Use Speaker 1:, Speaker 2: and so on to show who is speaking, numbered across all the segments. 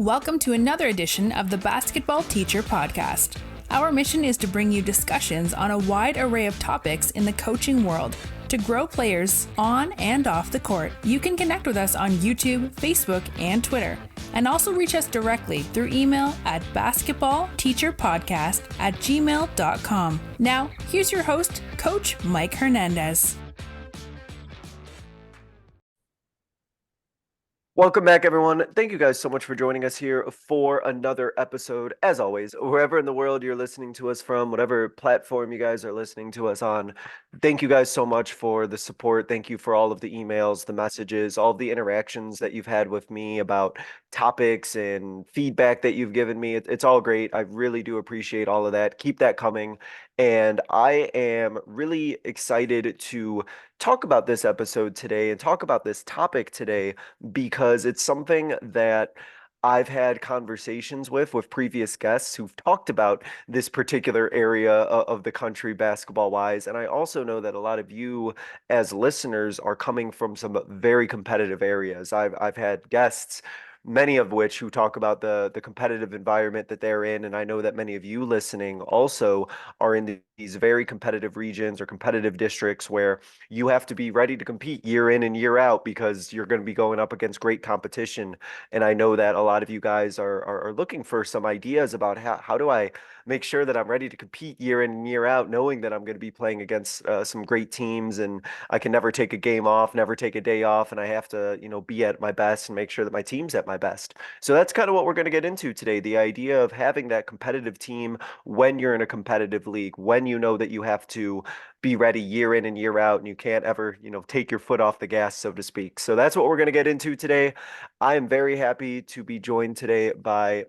Speaker 1: Welcome to another edition of the Basketball Teacher Podcast. Our mission is to bring you discussions on a wide array of topics in the coaching world to grow players on and off the court. You can connect with us on YouTube, Facebook, and Twitter, and also reach us directly through email at basketballteacherpodcast@gmail.com. Now, here's your host, Coach Mike Hernandez.
Speaker 2: Welcome back, everyone. Thank you guys so much for joining us here for another episode. As always, wherever in the world you're listening to us from, whatever platform you guys are listening to us on, thank you guys so much for the support. Thank you for all of the emails, the messages, all of the interactions that you've had with me about topics and feedback that you've given me. It's all great. I really do appreciate all of that. Keep that coming. And I am really excited to talk about this episode today and talk about this topic today because it's something that I've had conversations with previous guests who've talked about this particular area of the country basketball wise. And I also know that a lot of you as listeners are coming from some very competitive areas. I've had guests, many of which who talk about the competitive environment that they're in. And I know that many of you listening also are in these very competitive regions or competitive districts where you have to be ready to compete year in and year out because you're going to be going up against great competition. And I know that a lot of you guys are looking for some ideas about how do I make sure that I'm ready to compete year in and year out, knowing that I'm going to be playing against some great teams and I can never take a game off, never take a day off, and I have to, be at my best and make sure that my team's at my best. So that's kind of what we're going to get into today, the idea of having that competitive team when you're in a competitive league, when you know that you have to be ready year in and year out and you can't ever, take your foot off the gas, so to speak. So that's what we're going to get into today. I am very happy to be joined today by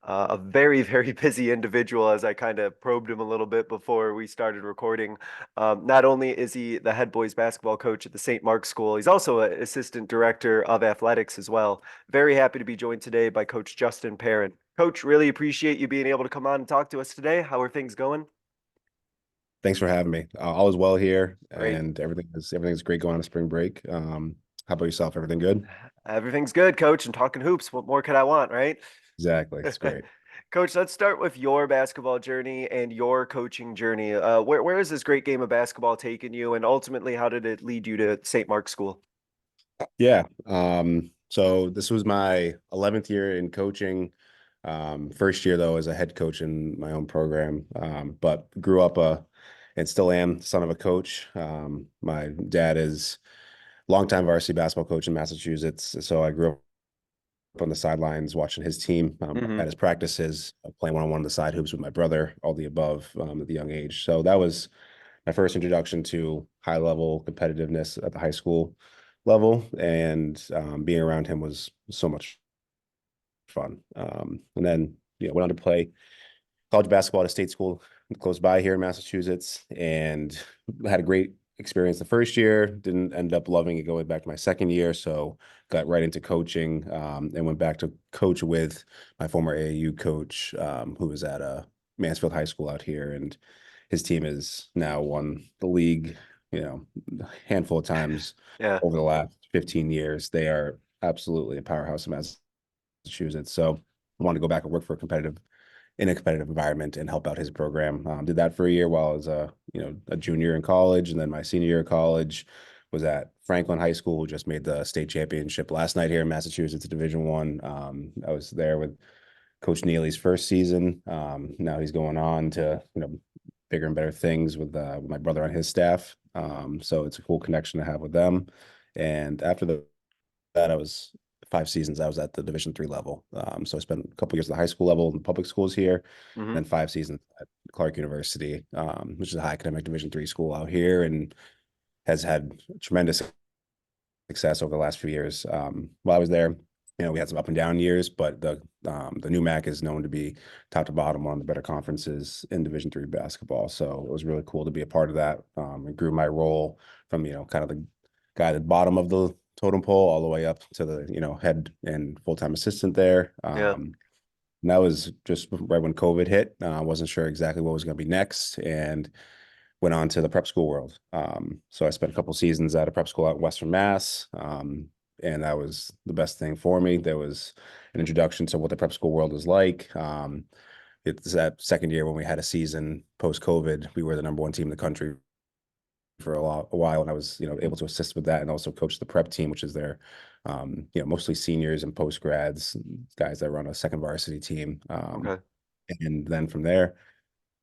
Speaker 2: a very, very busy individual, as I kind of probed him a little bit before we started recording. Not only is he the head boys basketball coach at the St. Mark's School, he's also an assistant director of athletics as well. Very happy to be joined today by Coach Justin Perron. Coach, really appreciate you being able to come on and talk to us today. How are things going?
Speaker 3: Thanks for having me. All is well here,
Speaker 2: Great.
Speaker 3: and everything's great going on spring break. How about yourself? Everything good?
Speaker 2: Everything's good, Coach. And talking hoops, what more could I want, right?
Speaker 3: Exactly. It's great.
Speaker 2: Coach, let's start with your basketball journey and your coaching journey. Where has this great game of basketball taken you, and ultimately, how did it lead you to St. Mark's School?
Speaker 3: Yeah. So this was my 11th year in coaching. First year though as a head coach in my own program. But grew up and still am son of a coach. My dad is longtime varsity basketball coach in Massachusetts, so I grew up on the sidelines watching his team at his practices, playing one-on-one on the side hoops with my brother, all the above at the young age. So that was my first introduction to high-level competitiveness at the high school level, and being around him was so much fun. And then went on to play college basketball at a state school close by here in Massachusetts, and had a great experience the first year. Didn't end up loving it going back to my second year, so got right into coaching, and went back to coach with my former AAU coach, who was at Mansfield High School out here, and his team has now won the league, a handful of times over the last 15 years. They are absolutely a powerhouse in Massachusetts. So I wanted to go back and work in a competitive environment and help out his program. Did that for a year while I was a junior in college, and then my senior year of college was at Franklin High School, who just made the state championship last night here in Massachusetts, Division I. I was there with Coach Neely's first season. Now he's going on to bigger and better things with my brother on his staff. So it's a cool connection to have with them. And after that, I was 5 seasons. I was at the Division III level. So I spent a couple years at the high school level in the public schools here, and 5 seasons at Clark University, which is a high academic Division III school out here, and has had tremendous success over the last few years. While I was there, we had some up and down years, but the new MAC is known to be top to bottom one of the better conferences in Division III basketball. So it was really cool to be a part of that. It grew my role from kind of the guy at the bottom of the totem pole all the way up to the head and full-time assistant there. And that was just right when COVID hit. I wasn't sure exactly what was going to be next, and went on to the prep school world. So I spent a couple seasons at a prep school out in Western Mass. and that was the best thing for me. There was an introduction to what the prep school world is like. It's that second year when we had a season post-COVID. We were the number one team in the country for a while, and I was, able to assist with that and also coach the prep team, which is their, mostly seniors and post grads, guys that run a second varsity team.
Speaker 2: Okay.
Speaker 3: And then from there,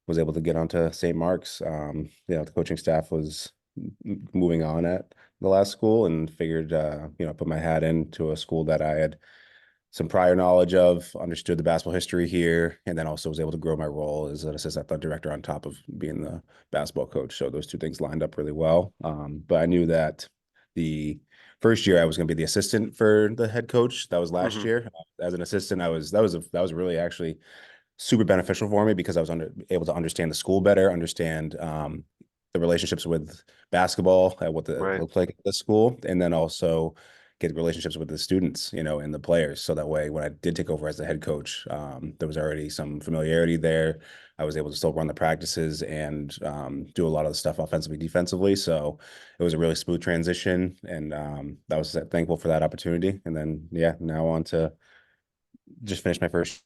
Speaker 3: was able to get onto St. Mark's. The coaching staff was moving on at the last school, and figured, put my hat into a school that I had some prior knowledge of, understood the basketball history here, and then also was able to grow my role as an assistant athletic director on top of being the basketball coach. So those two things lined up really well. But I knew that the first year I was going to be the assistant for the head coach. That was last
Speaker 2: Mm-hmm.
Speaker 3: year. As an assistant, that was really actually super beneficial for me, because I was able to understand the school better, understand the relationships with basketball, what it
Speaker 2: Right.
Speaker 3: looked like at the school, and then also get relationships with the students, and the players. So that way, when I did take over as the head coach, there was already some familiarity there. I was able to still run the practices and do a lot of the stuff offensively, defensively. So it was a really smooth transition, and I was thankful for that opportunity. And then, yeah, now on to just finish my first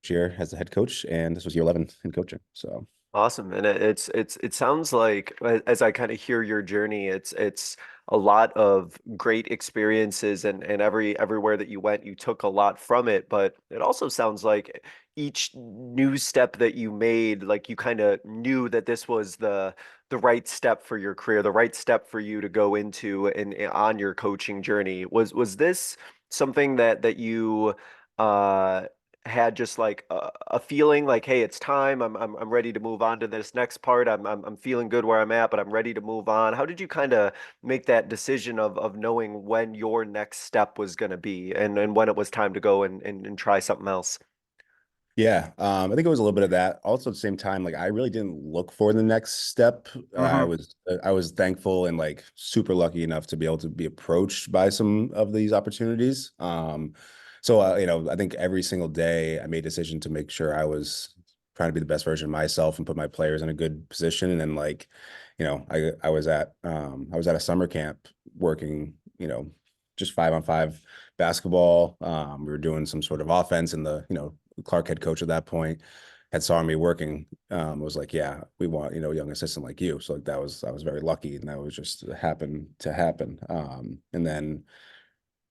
Speaker 3: year as the head coach, and this was year 11 in coaching. So
Speaker 2: Awesome. And it sounds like, as I kind of hear your journey, it's a lot of great experiences, and everywhere that you went, you took a lot from it. But it also sounds like each new step that you made, like you kind of knew that this was the right step for your career, the right step for you to go into and on your coaching journey. Was this something that you uh had just like a feeling like, hey, it's time. I'm ready to move on to this next part. I'm feeling good where I'm at, but I'm ready to move on. How did you kind of make that decision of knowing when your next step was going to be, and when it was time to go and try something else?
Speaker 3: yeah, I think it was a little bit of that. Also, at the same time, like I really didn't look for the next step.
Speaker 2: Hmm.
Speaker 3: I was thankful and like super lucky enough to be able to be approached by some of these opportunities. So I think every single day I made a decision to make sure I was trying to be the best version of myself and put my players in a good position. And then like, I was at a summer camp working, just 5-on-5 basketball. We were doing some sort of offense, and Clark, head coach at that point, had saw me working. Was like, yeah, we want, a young assistant like you. So like I was very lucky, and that was just happened to happen. And then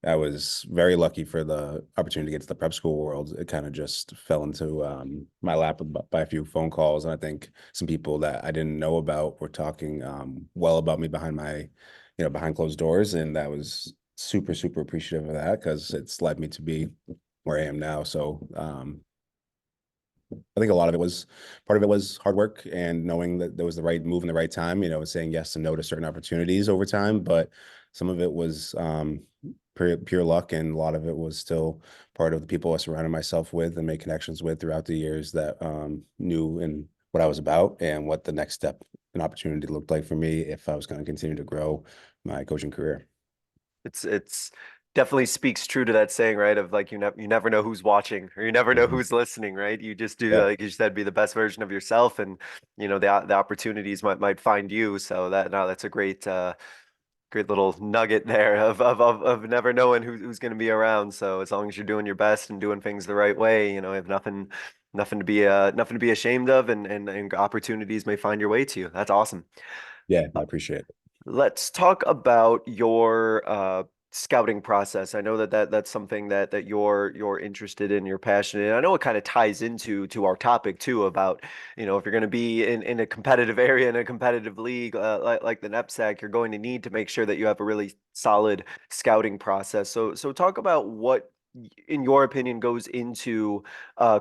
Speaker 3: I was very lucky for the opportunity to get to the prep school world. It kind of just fell into my lap by a few phone calls, and I think some people that I didn't know about were talking well about me behind closed doors, and that was super super appreciative of that, because it's led me to be where I am now. So I think a lot of it was part of it was hard work and knowing that there was the right move in the right time, saying yes and no to certain opportunities over time. But some of it was pure luck, and a lot of it was still part of the people I surrounded myself with and made connections with throughout the years that knew and what I was about and what the next step and opportunity looked like for me if I was going to continue to grow my coaching career.
Speaker 2: It's definitely speaks true to that saying, right? Of like you never know who's watching, or you never know
Speaker 3: Mhm.
Speaker 2: who's listening, right? You just do,
Speaker 3: Yeah.
Speaker 2: like you said, be the best version of yourself, and the opportunities might find you. So that's a great little nugget there of never knowing who's going to be around. So as long as you're doing your best and doing things the right way, you have nothing to be ashamed of, and opportunities may find your way to you. That's awesome.
Speaker 3: Yeah, I appreciate it.
Speaker 2: Let's talk about your scouting process. I know that's something that you're interested in, you're passionate in. I know it kind of ties into our topic too, about if you're going to be in a competitive area, in a competitive league like the NEPSAC, you're going to need to make sure that you have a really solid scouting process. So talk about what, in your opinion, goes into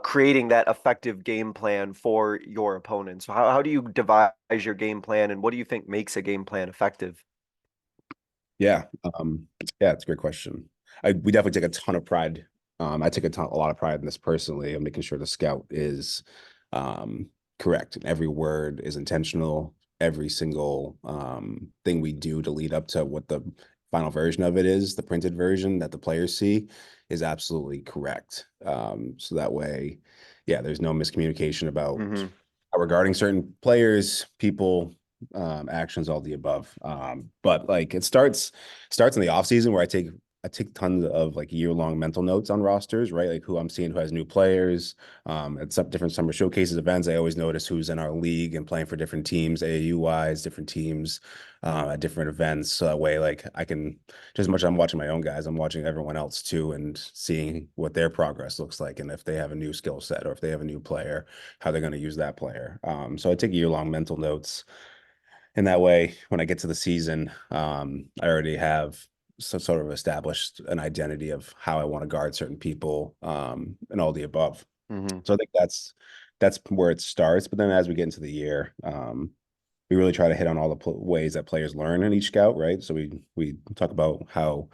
Speaker 2: creating that effective game plan for your opponents. So how do you devise your game plan, and what do you think makes a game plan effective?
Speaker 3: Yeah. Yeah, it's a great question. We definitely take a ton of pride. I take a lot of pride in this personally, of making sure the scout is um, correct. And every word is intentional. Every single thing we do to lead up to what the final version of it is, the printed version that the players see, is absolutely correct. So that way, yeah, there's no miscommunication about
Speaker 2: Hmm.
Speaker 3: regarding certain players, people, actions, all the above. But like it starts in the off season, where I take I take tons of like year-long mental notes on rosters, right? Like who I'm seeing who has new players. At some different summer showcases events, I always notice who's in our league and playing for different teams, AAU wise, different teams at different events. So that way, like I can, just as much as I'm watching my own guys, I'm watching everyone else too and seeing what their progress looks like and if they have a new skill set or if they have a new player, how they're going to use that player. So I take year-long mental notes. And that way, when I get to the season, I already have some sort of established an identity of how I want to guard certain people, and all the above.
Speaker 2: Hmm.
Speaker 3: So I think that's where it starts. But then as we get into the year, we really try to hit on all the ways that players learn in each scout, right? So we talk about how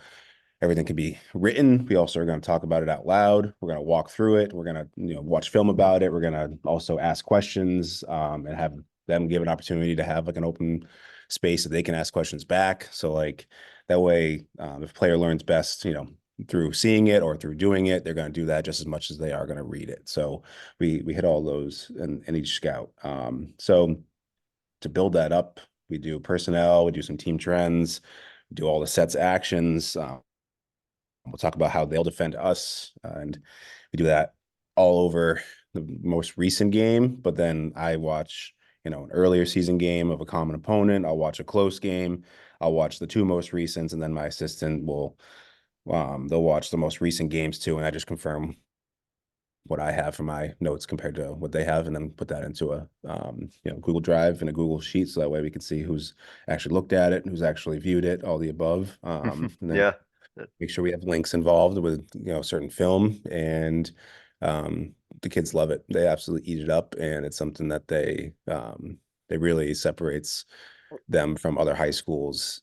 Speaker 3: everything can be written. We also are going to talk about it out loud. We're going to walk through it. We're going to, watch film about it. We're going to also ask questions, and have them give an opportunity to have like an open space that they can ask questions back. So like that way, if a player learns best, through seeing it or through doing it, they're going to do that just as much as they are going to read it. So we hit all those in each scout. So to build that up, we do personnel, we do some team trends, do all the sets actions. We'll talk about how they'll defend us, and we do that all over the most recent game. But then I watch, an earlier season game of a common opponent. I'll watch a close game. I'll watch the two most recents, and then my assistant will, they'll watch the most recent games too, and I just confirm what I have for my notes compared to what they have, and then put that into a Google Drive and a Google Sheet, so that way we can see who's actually looked at it, who's actually viewed it, all the above, and then
Speaker 2: Yeah.
Speaker 3: make sure we have links involved with certain film, and the kids love it. They absolutely eat it up, and it's something that they really separates them from other high schools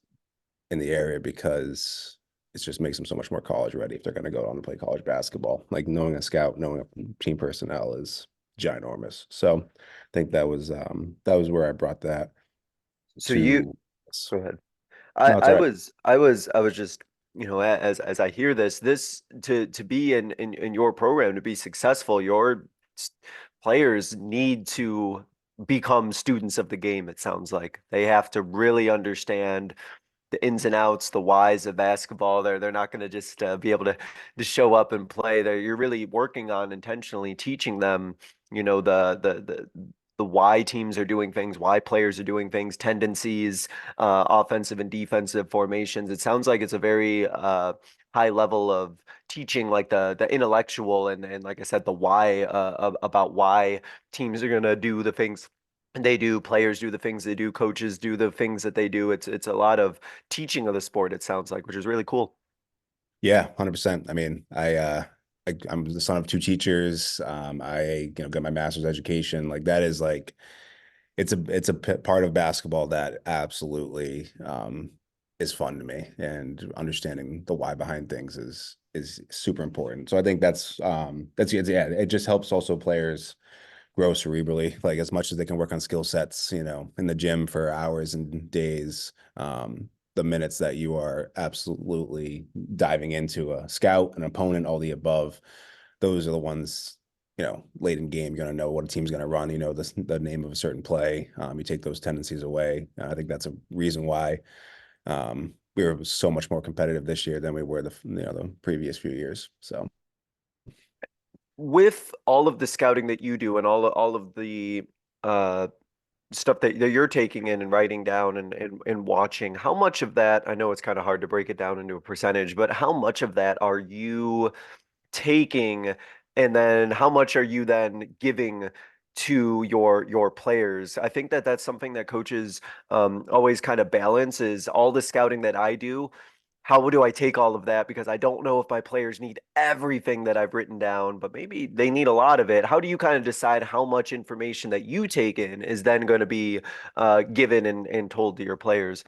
Speaker 3: in the area, because it just makes them so much more college ready if they're going to go on to play college basketball. Like knowing a scout, knowing a team personnel is ginormous. So I think that was where I brought that
Speaker 2: So you
Speaker 3: to.
Speaker 2: go ahead.
Speaker 3: No, it's all right.
Speaker 2: I was just, as I hear this to be in your program, to be successful, your s- players need to become students of the game. It sounds like they have to really understand the ins and outs, the whys of basketball. They're not going to just be able to show up and play. You're really working on intentionally teaching them, the why teams are doing things, why players are doing things, tendencies, offensive and defensive formations. It sounds like it's a very high level of teaching, like the intellectual and like I said, the why about why teams are going to do the things they do, players do the things they do, coaches do the things that they do. It's a lot of teaching of the sport, it sounds like, which is really cool.
Speaker 3: Yeah, 100%. I mean, I'm the son of two teachers. I got my master's education. Like that is like it's a part of basketball that absolutely is fun to me, and understanding the why behind things is super important. So I think that's yeah, it just helps also players grow cerebrally, like as much as they can work on skill sets, in the gym for hours and days. The minutes that you are absolutely diving into a scout, an opponent, all the above, those are the ones, late in game, you're going to know what a team's going to run, the name of a certain play. You take those tendencies away. And I think that's a reason why we were so much more competitive this year than we were the previous few years. So
Speaker 2: With all of the scouting that you do and all of the uh, stuff that you're taking in and writing down and watching, how much of that, I know it's kind of hard to break it down into a percentage, but how much of that are you taking, and then how much are you then giving to your players? I think that that's something that coaches always kind of balance, is all the scouting that I do. How do I take all of that? Because I don't know if my players need everything that I've written down, but maybe they need a lot of it. How do you kind of decide how much information that you take in is then going to be given and told to your players?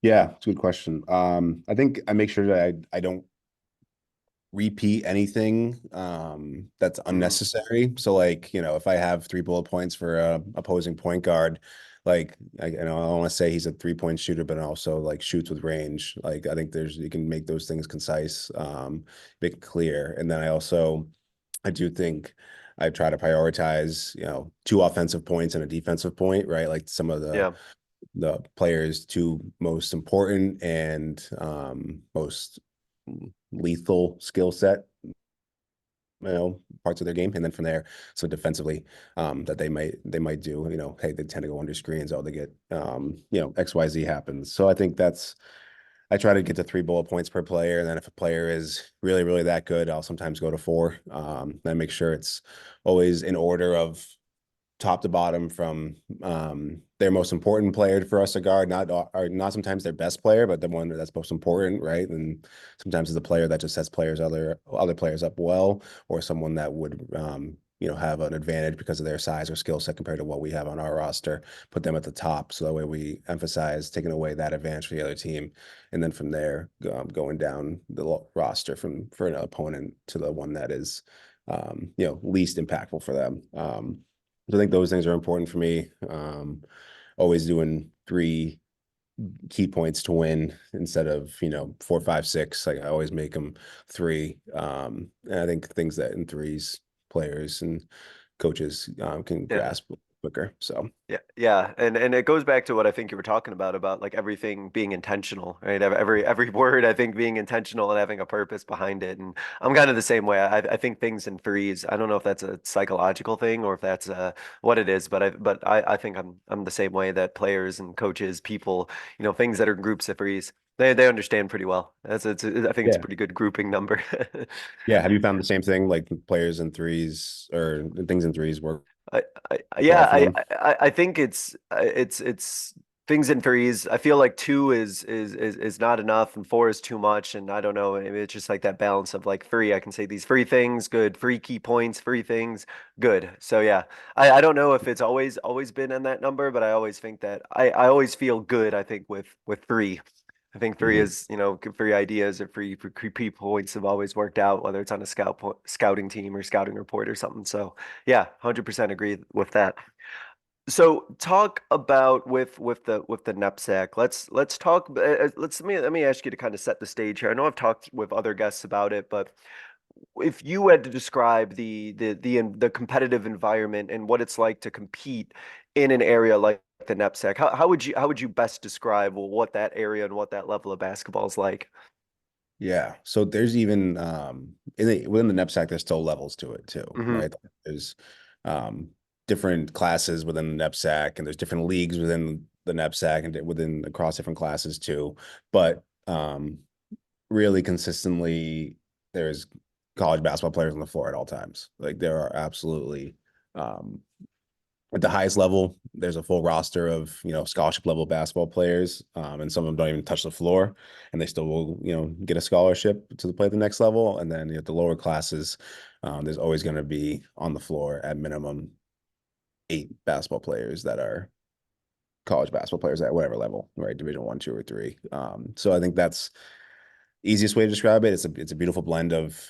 Speaker 3: yeah, it's a good question. I think I make sure that I don't repeat anything that's
Speaker 2: Hmm.
Speaker 3: unnecessary. So like, if I have three bullet points for a opposing point guard, like I want to say he's a 3-point shooter, but also like shoots with range. Like I think you can make those things concise, make it clear. And then I do think I try to prioritize, two offensive points and a defensive point, right? Like some of the
Speaker 2: Yeah.
Speaker 3: the players' two most important and most lethal skill set, parts of their game. And then from there, so defensively, that they might do, hey, they tend to go under screens, oh, they get XYZ happens. So I think I try to get to 3 bullet points per player. And then if a player is really, really that good, I'll sometimes go to 4. I make sure it's always in order of top to bottom, from their most important player for us to guard, not sometimes their best player, but the one that's most important, right? And sometimes it's a player that just sets other players up well, or someone that would have an advantage because of their size or skill set compared to what we have on our roster. Put them at the top, so that way we emphasize taking away that advantage for the other team, and then from there, going down the roster for an opponent to the one that is least impactful for them. So I think those things are important for me. Always doing 3 key points to win instead of 4, 5, 6. Like, I always make them 3. And I think things that in threes players and coaches can
Speaker 2: Yeah.
Speaker 3: grasp quicker. So
Speaker 2: Yeah, and it goes back to what I think you were talking about like everything being intentional, right? Every word I think being intentional and having a purpose behind it. And I'm kind of the same way. I think things in threes. I don't know if that's a psychological thing or if that's what it is, but I think I'm the same way, that players and coaches, people, things that are groups of threes, they understand pretty well. I think it's a
Speaker 3: yeah,
Speaker 2: pretty good grouping number.
Speaker 3: yeah. Have you found the same thing, like players in threes or things in threes work
Speaker 2: I,
Speaker 3: well
Speaker 2: yeah,
Speaker 3: for them?
Speaker 2: I think it's things in threes. I feel like 2 is not enough and 4 is too much. And I don't know. Maybe it's just like that balance of like 3. I can say these 3 things, good. 3 key points, 3 things, good. So yeah, I don't know if it's always been in that number, but I always think that I always feel good. I think with 3. I think 3
Speaker 3: Mhm.
Speaker 2: is, 3 ideas or 3 points have always worked out, whether it's on a scouting team or scouting report or something. So yeah, 100% agree with that. So talk about with the NEPSAC. Let's talk. Let me ask you to kind of set the stage here. I know I've talked with other guests about it, but if you had to describe the competitive environment and what it's like to compete in an area like the NEPSAC, how would you best describe what that area and what that level of basketball is like?
Speaker 3: Yeah. So there's even within the NEPSAC, there's still levels to it too,
Speaker 2: Hmm.
Speaker 3: right? There's um different classes within the NEPSAC, and there's different leagues within the NEPSAC and within across different classes too. But really consistently, there's college basketball players on the floor at all times. Like, there are absolutely um at the highest level, there's a full roster of, scholarship level basketball players, and some of them don't even touch the floor, and they still will, get a scholarship to play at the next level. And then at the lower classes, there's always going to be on the floor at minimum 8 basketball players that are college basketball players at whatever level, right? Division 1, 2, or 3. So I think that's easiest way to describe it. It's a beautiful blend of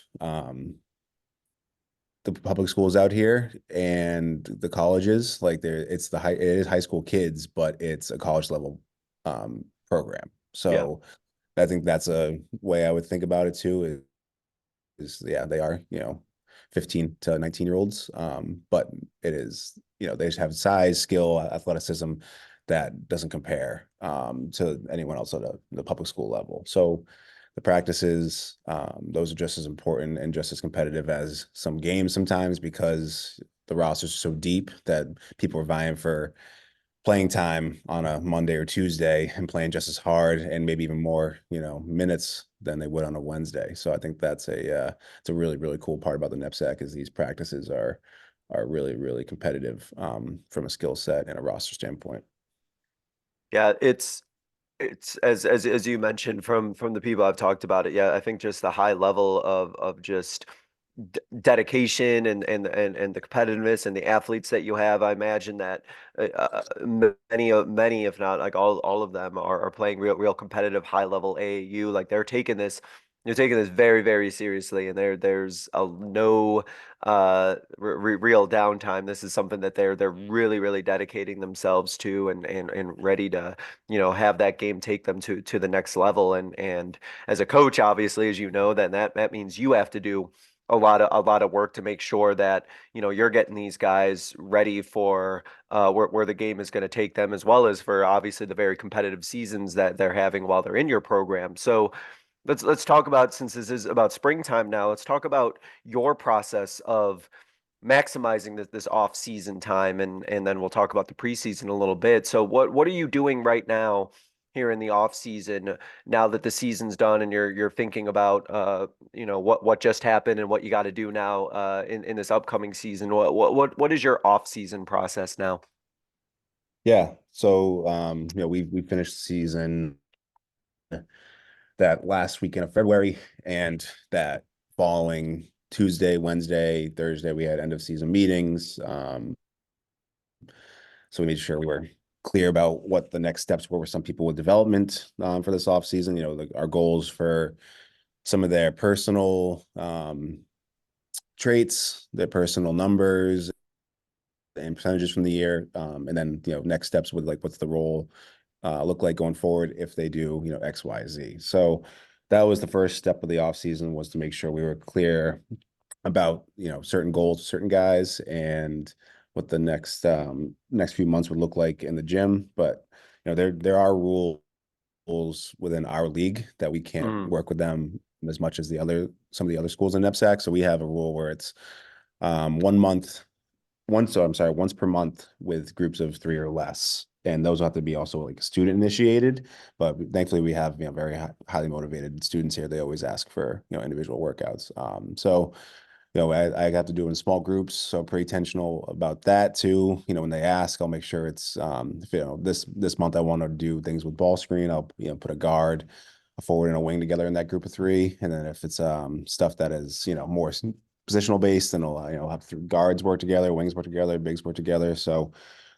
Speaker 3: the public schools out here and the colleges. Like, it is high school kids, but it's a college level program.
Speaker 2: Yeah.
Speaker 3: So I think that's a way I would think about it too. Yeah, they are 15 to 19-year olds, but it is, they just have size, skill, athleticism that doesn't compare to anyone else at the public school level. So the practices, those are just as important and just as competitive as some games sometimes, because the rosters are so deep that people are vying for playing time on a Monday or Tuesday and playing just as hard and maybe even more, minutes than they would on a Wednesday. So I think it's a really, really cool part about the NEPSAC, is these practices are really, really competitive from a skill set and a roster standpoint.
Speaker 2: Yeah, it's as you mentioned from the people I've talked about it. Yeah, I think just the high level of just dedication and the competitiveness and the athletes that you have. I imagine that many, if not like all of them are playing real competitive high level AAU. Like, they're taking this very, very seriously, and there's no real downtime. This is something that they're really, really dedicating themselves to, and ready to have that game take them to the next level. And as a coach, obviously, as you know, then that means you have to do a lot of work to make sure that you're getting these guys ready for where the game is going to take them, as well as for obviously the very competitive seasons that they're having while they're in your program. So let's talk about, since this is about springtime now, let's talk about your process of maximizing this off season time, and then we'll talk about the preseason a little bit. So what are you doing right now here in the off season, now that the season's done and you're thinking about what just happened and what you got to do now in this upcoming season? What is your off season process now?
Speaker 3: Yeah. So, we finished the season that last weekend of February, and that following Tuesday, Wednesday, Thursday, we had end of season meetings. So we made sure we were clear about what the next steps were with some people with development for this off season. Our goals for some of their personal traits, their personal numbers and percentages from the year, and then next steps with like what's the role look like going forward if they do X, Y, Z. So that was the first step of the off season, was to make sure we were clear about certain goals, certain guys, and what the next few months would look like in the gym. But there are rules within our league that we can't
Speaker 2: Mm,
Speaker 3: work with them as much as some of the other schools in NEPSAC. So we have a rule where it's 1 month once per month with groups of 3 or less. And those have to be also like student initiated. But thankfully we have, very highly motivated students here. They always ask for, individual workouts. So, I got to do it in small groups. So pretty intentional about that too. When they ask, I'll make sure it's, if, this month I want to do things with ball screen, I'll, put a guard, a forward and a wing together in that group of 3. And then if it's stuff that is, more positional based, and I'll have guards work together, wings work together, bigs work together. So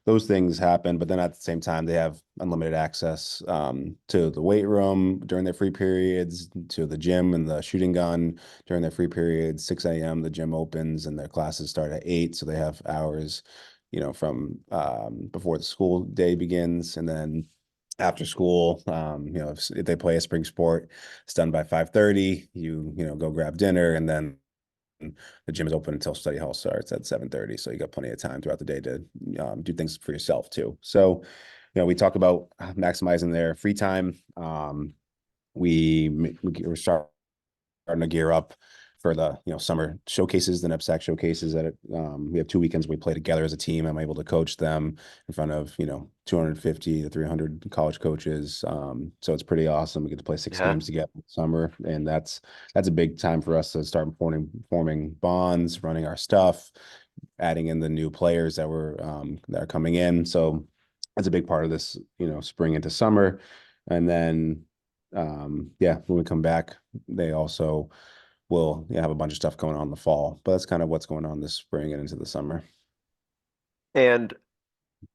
Speaker 3: those things happen. But then at the same time, they have unlimited access to the weight room during their free periods, to the gym and the shooting gun during their free periods. 6 a.m. the gym opens and their classes start at 8, so they have hours, from before the school day begins, and then after school, if they play a spring sport, it's done by 5:30. Go grab dinner, and then the gym is open until study hall starts at 7:30. So you got plenty of time throughout the day to do things for yourself too. So, we talk about maximizing their free time. We're starting to gear up for the summer showcases, the NEPSAC showcases. That we have 2 weekends we play together as a team. I'm able to coach them in front of 250 to 300 college coaches. So it's pretty awesome. We get to play 6
Speaker 2: yeah.
Speaker 3: games together in the summer, and that's a big time for us to start forming bonds, running our stuff, adding in the new players that are coming in. So that's a big part of this spring into summer. And then yeah, when we come back, they also will have a bunch of stuff going on in the fall. But that's kind of what's going on this spring and into the summer.
Speaker 2: And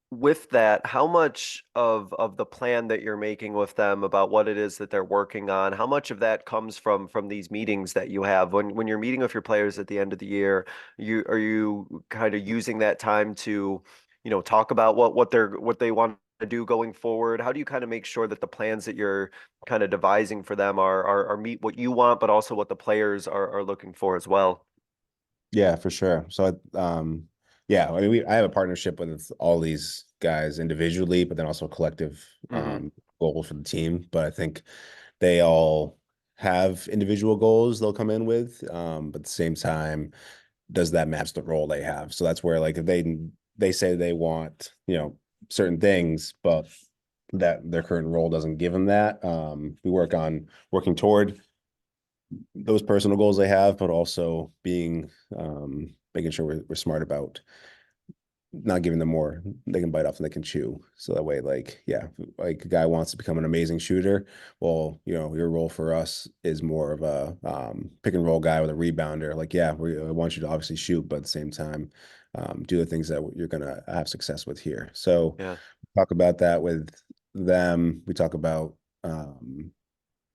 Speaker 2: with that, how much of the plan that you're making with them about what it is that they're working on, how much of that comes from these meetings that you have when you're meeting with your players at the end of the year? Are you kind of using that time to, talk about what they want to do going forward? How do you kind of make sure that the plans that you're kind of devising for them are meet what you want, but also what the players are looking for as well?
Speaker 3: Yeah, for sure. So, yeah, I mean, I have a partnership with all these guys individually, but then also a collective
Speaker 2: Hmm.
Speaker 3: goal for the team. But I think they all have individual goals they'll come in with, but at the same time, does that match the role they have? So that's where, like, if they say they want certain things, but that their current role doesn't give them that, we work on working toward those personal goals they have, but also making sure we're smart about not giving them more they can bite off than they can chew. So that way, like, yeah, like a guy wants to become an amazing shooter. Well, your role for us is more of a pick and roll guy with a rebounder. Like, yeah, I want you to obviously shoot, but at the same time, do the things that you're gonna have success with here. So
Speaker 2: Yeah.
Speaker 3: talk about that with them. We talk about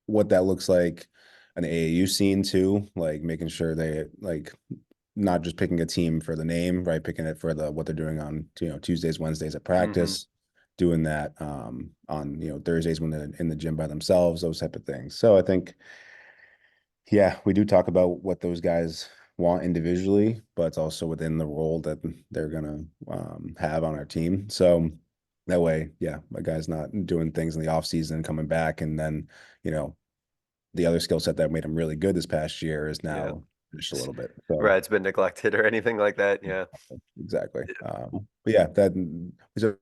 Speaker 3: what that looks like an AAU scene too, like making sure they like not just picking a team for the name, right? Picking it for what they're doing on Tuesdays, Wednesdays at
Speaker 2: Hmm.
Speaker 3: practice, doing that on Thursdays when they're in the gym by themselves, those type of things. So I think, yeah, we do talk about what those guys want individually, but it's also within the role that they're gonna have on our team. So that way, yeah, my guy's not doing things in the off season and coming back, and then you know the other skill set that made him really good this past year is
Speaker 2: Yeah.
Speaker 3: now just a little bit. So
Speaker 2: Right. It's been neglected or anything like that. Yeah.
Speaker 3: exactly. But yeah, that so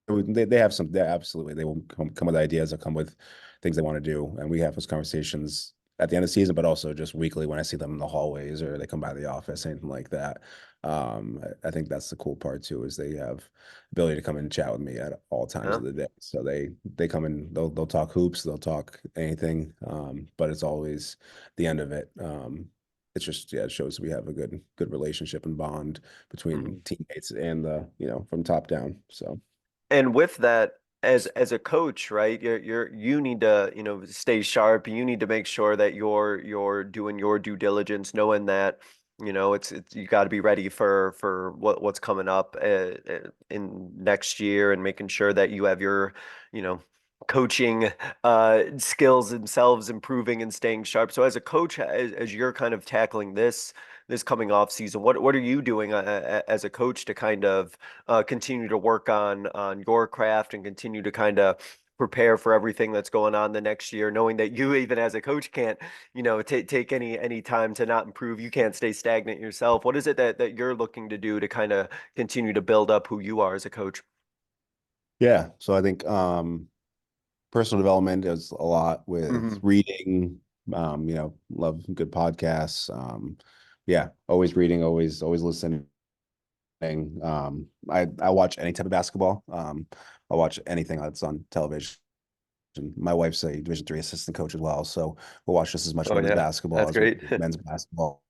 Speaker 3: they have some. They absolutely they will come with ideas. They'll come with things they want to do, and we have those conversations at the end of the season, but also just weekly when I see them in the hallways or they come by the office, anything like that. I think that's the cool part too, is they have ability to come and chat with me at all times
Speaker 2: Yeah.
Speaker 3: of the day. So they come in, they'll talk hoops, they'll talk anything, but it's always the end of it. It's just it shows we have a good relationship and bond between
Speaker 2: Mhm.
Speaker 3: teammates and the from top down. So.
Speaker 2: And with that, as a coach, right, you need to, stay sharp. You need to make sure that you're doing your due diligence, knowing that, it's you got to be ready for what's coming up in next year, and making sure that you have your, you know, coaching skills themselves improving and staying sharp. So as a coach, as you're kind of tackling this coming off season, what are you doing as a coach to kind of continue to work on your craft and continue to kind of prepare for everything that's going on the next year, knowing that you even as a coach can't, take any time to not improve. You can't stay stagnant yourself. What is it that you're looking to do to kind of continue to build up who you are as a coach?
Speaker 3: Yeah, so I think personal development is a lot with
Speaker 2: Hmm.
Speaker 3: reading. Love good podcasts. Yeah, always reading, always listening. I watch any type of basketball. I watch anything that's on television. My wife's a Division III assistant coach as well, so we'll watch just as much
Speaker 2: Oh
Speaker 3: women's
Speaker 2: yeah,
Speaker 3: basketball
Speaker 2: that's
Speaker 3: as we
Speaker 2: great.
Speaker 3: do men's basketball.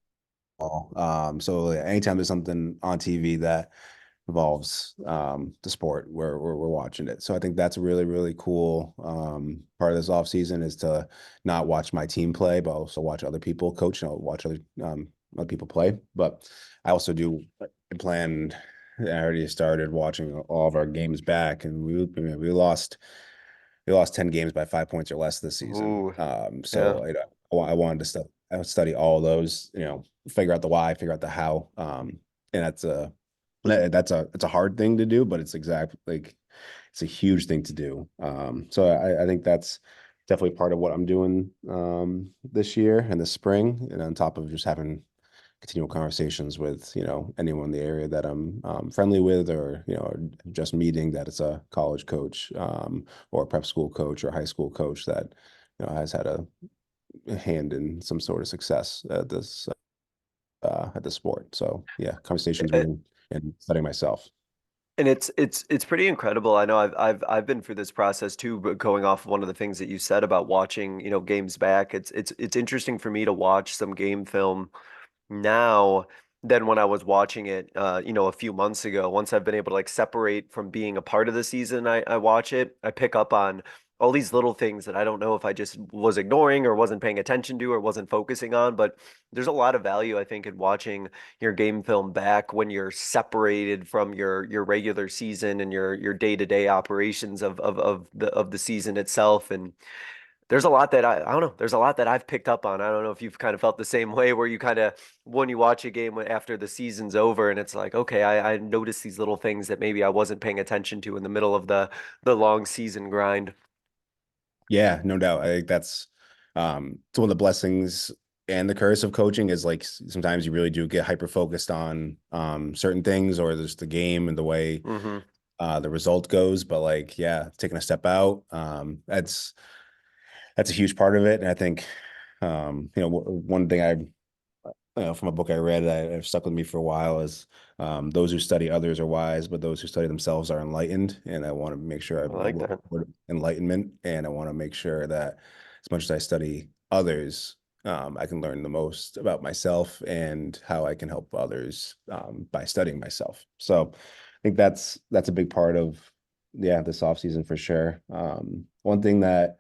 Speaker 3: So yeah, anytime there's something on TV that involves the sport we're watching it. So I think that's a really, really cool part of this off season is to not watch my team play, but also watch other people coach and I'll watch other people play. But I also do plan. I already started watching all of our games back, and we lost 10 games by 5 points or less this season.
Speaker 2: Ooh, yeah.
Speaker 3: So I wanted to study all those, figure out the why, figure out the how. And that's a hard thing to do, but it's a huge thing to do. So I think that's definitely part of what I'm doing this year and this spring, and on top of just having continual conversations with anyone in the area that I'm friendly with, or just meeting that it's a college coach or a prep school coach or high school coach that has had a hand in some sort of success at the sport. So yeah, conversations with him and studying myself.
Speaker 2: And it's pretty incredible. I know I've been through this process too, but going off of one of the things that you said about watching, games back, it's interesting for me to watch some game film now than when I was watching it, a few months ago. Once I've been able to like separate from being a part of the season, I watch it. I pick up on all these little things that I don't know if I just was ignoring or wasn't paying attention to or wasn't focusing on. But there's a lot of value, I think, in watching your game film back when you're separated from your regular season and your day-to-day operations of the season itself. And there's a lot that I don't know. There's a lot that I've picked up on. I don't know if you've kind of felt the same way, where you kind of when you watch a game after the season's over and it's like, okay, I noticed these little things that maybe I wasn't paying attention to in the middle of the long season grind.
Speaker 3: Yeah, no doubt. I think that's it's one of the blessings and the curse of coaching is like sometimes you really do get hyper focused on certain things or there's the game and the way
Speaker 2: Hmm.
Speaker 3: the result goes. But like, yeah, taking a step out, that's a huge part of it. And I think one thing from a book I read that have stuck with me for a while is those who study others are wise, but those who study themselves are enlightened. And I want to make sure
Speaker 2: I
Speaker 3: I
Speaker 2: like
Speaker 3: work
Speaker 2: that.
Speaker 3: toward enlightenment, and I want to make sure that as much as I study others, I can learn the most about myself and how I can help others by studying myself. So I think that's a big part of this off season for sure. One thing that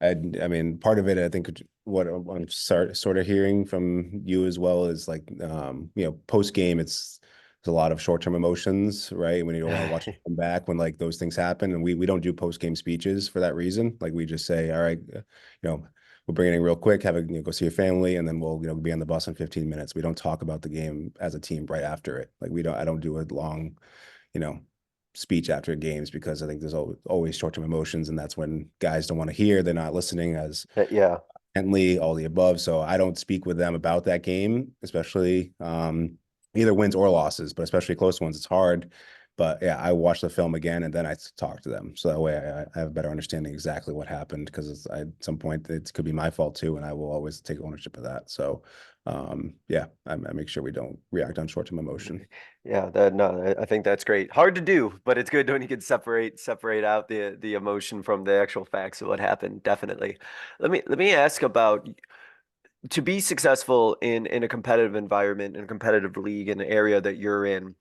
Speaker 3: I mean, part of it, I think what I'm sort of hearing from you as well is like, post game, there's a lot of short term emotions, right? When you don't want to watch it come back, when like those things happen, and we don't do post game speeches for that reason. Like we just say, all right, we'll bring it in real quick, have a go see your family, and then we'll be on the bus in 15 minutes. We don't talk about the game as a team right after it. Like I don't do a long, you know, speech after games, because I think there's always short-term emotions, and that's when guys don't want to hear. They're not listening as
Speaker 2: Yeah.
Speaker 3: intently, all the above. So I don't speak with them about that game, especially either wins or losses, but especially close ones. It's hard. But yeah, I watch the film again and then I talk to them. So that way I have a better understanding exactly what happened, because at some point it could be my fault too, and I will always take ownership of that. So yeah, I make sure we don't react on short-term emotion.
Speaker 2: Yeah, no, I think that's great. Hard to do, but it's good when you can separate out the emotion from the actual facts of what happened. Definitely. Let me ask about, to be successful in a competitive environment, in a competitive league, in the area that you're in.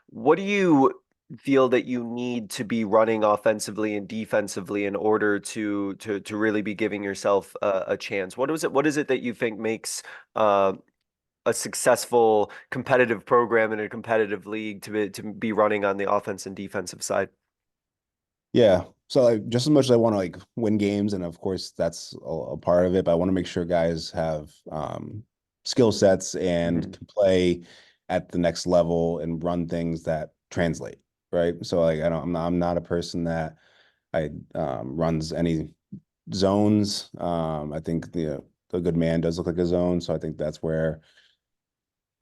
Speaker 2: What do you feel that you need to be running offensively and defensively in order to really be giving yourself a chance? What is it that you think makes uh, a successful competitive program in a competitive league to be running on the offense and defensive side?
Speaker 3: Yeah. So like, just as much as I want to like win games, and of course that's a part of it, but I want to make sure guys have skill sets and
Speaker 2: Mhm.
Speaker 3: can play at the next level and run things that translate, right? So like I'm not a person that I runs any zones. I think the good man does look like a zone, so I think that's where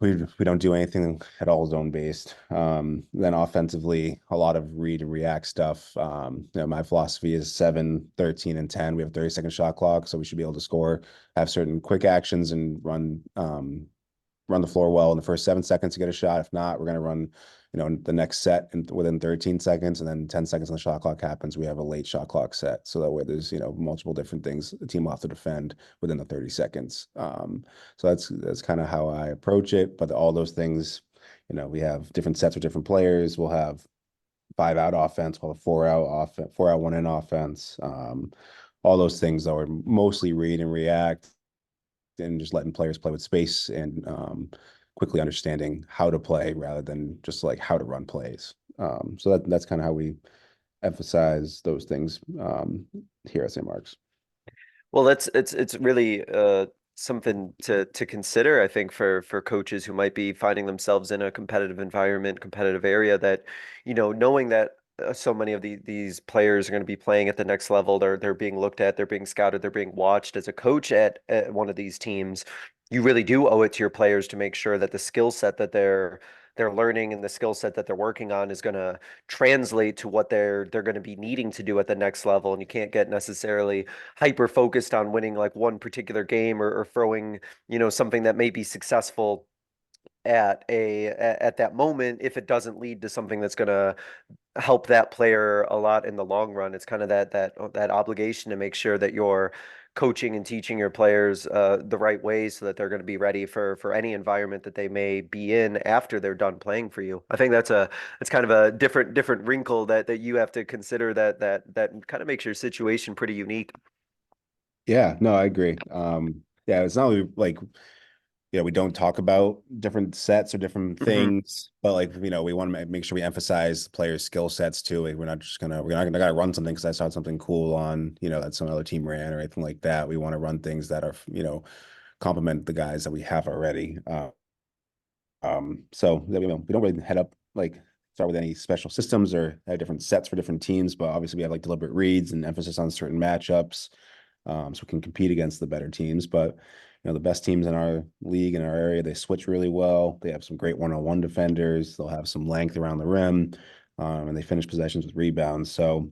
Speaker 3: we don't do anything at all zone based. Then offensively, a lot of read and react stuff. My philosophy is 7, 13, and 10. We have a 30-second shot clock, so we should be able to score, have certain quick actions, and run the floor well in the first 7 seconds to get a shot. If not, we're going to run, the next set within 13 seconds, and then 10 seconds when the shot clock happens, we have a late shot clock set. So that way there's, multiple different things the team will have to defend within the 30 seconds. So that's kind of how I approach it. But all those things, we have different sets with different players. We'll have 5-out offense, we'll have 4-out offense, 4-out 1-in offense. All those things though are mostly read and react, and just letting players play with space, and quickly understanding how to play rather than just like how to run plays. So that's kind of how we emphasize those things here at St. Mark's.
Speaker 2: Well, it's really something to consider, I think, for coaches who might be finding themselves in a competitive environment, competitive area, that, knowing that so many of these players are going to be playing at the next level. They're being looked at, they're being scouted, they're being watched. As a coach at one of these teams, you really do owe it to your players to make sure that the skill set that they're learning and the skill set that they're working on is going to translate to what they're going to be needing to do at the next level. And you can't get necessarily hyper focused on winning like one particular game, or throwing, something that may be successful at that moment, if it doesn't lead to something that's going to help that player a lot in the long run. It's kind of that obligation to make sure that you're coaching and teaching your players the right way, so that they're going to be ready for any environment that they may be in after they're done playing for you. I think that's kind of a different wrinkle that you have to consider, that kind of makes your situation pretty unique.
Speaker 3: Yeah, no, I agree. Yeah, it's not really like, we don't talk about different sets or different
Speaker 2: Mhm.
Speaker 3: things, but like, we want to make sure we emphasize the players' skill sets too. Like, we're not gonna run something because I saw something cool on, that some other team ran or anything like that. We want to run things that are, complement the guys that we have already. So that we don't really head up like start with any special systems or have different sets for different teams, but obviously we have like deliberate reads and emphasis on certain matchups, so we can compete against the better teams. But the best teams in our league, in our area, they switch really well. They have some great one-on-one defenders. They'll have some length around the rim, and they finish possessions with rebounds. So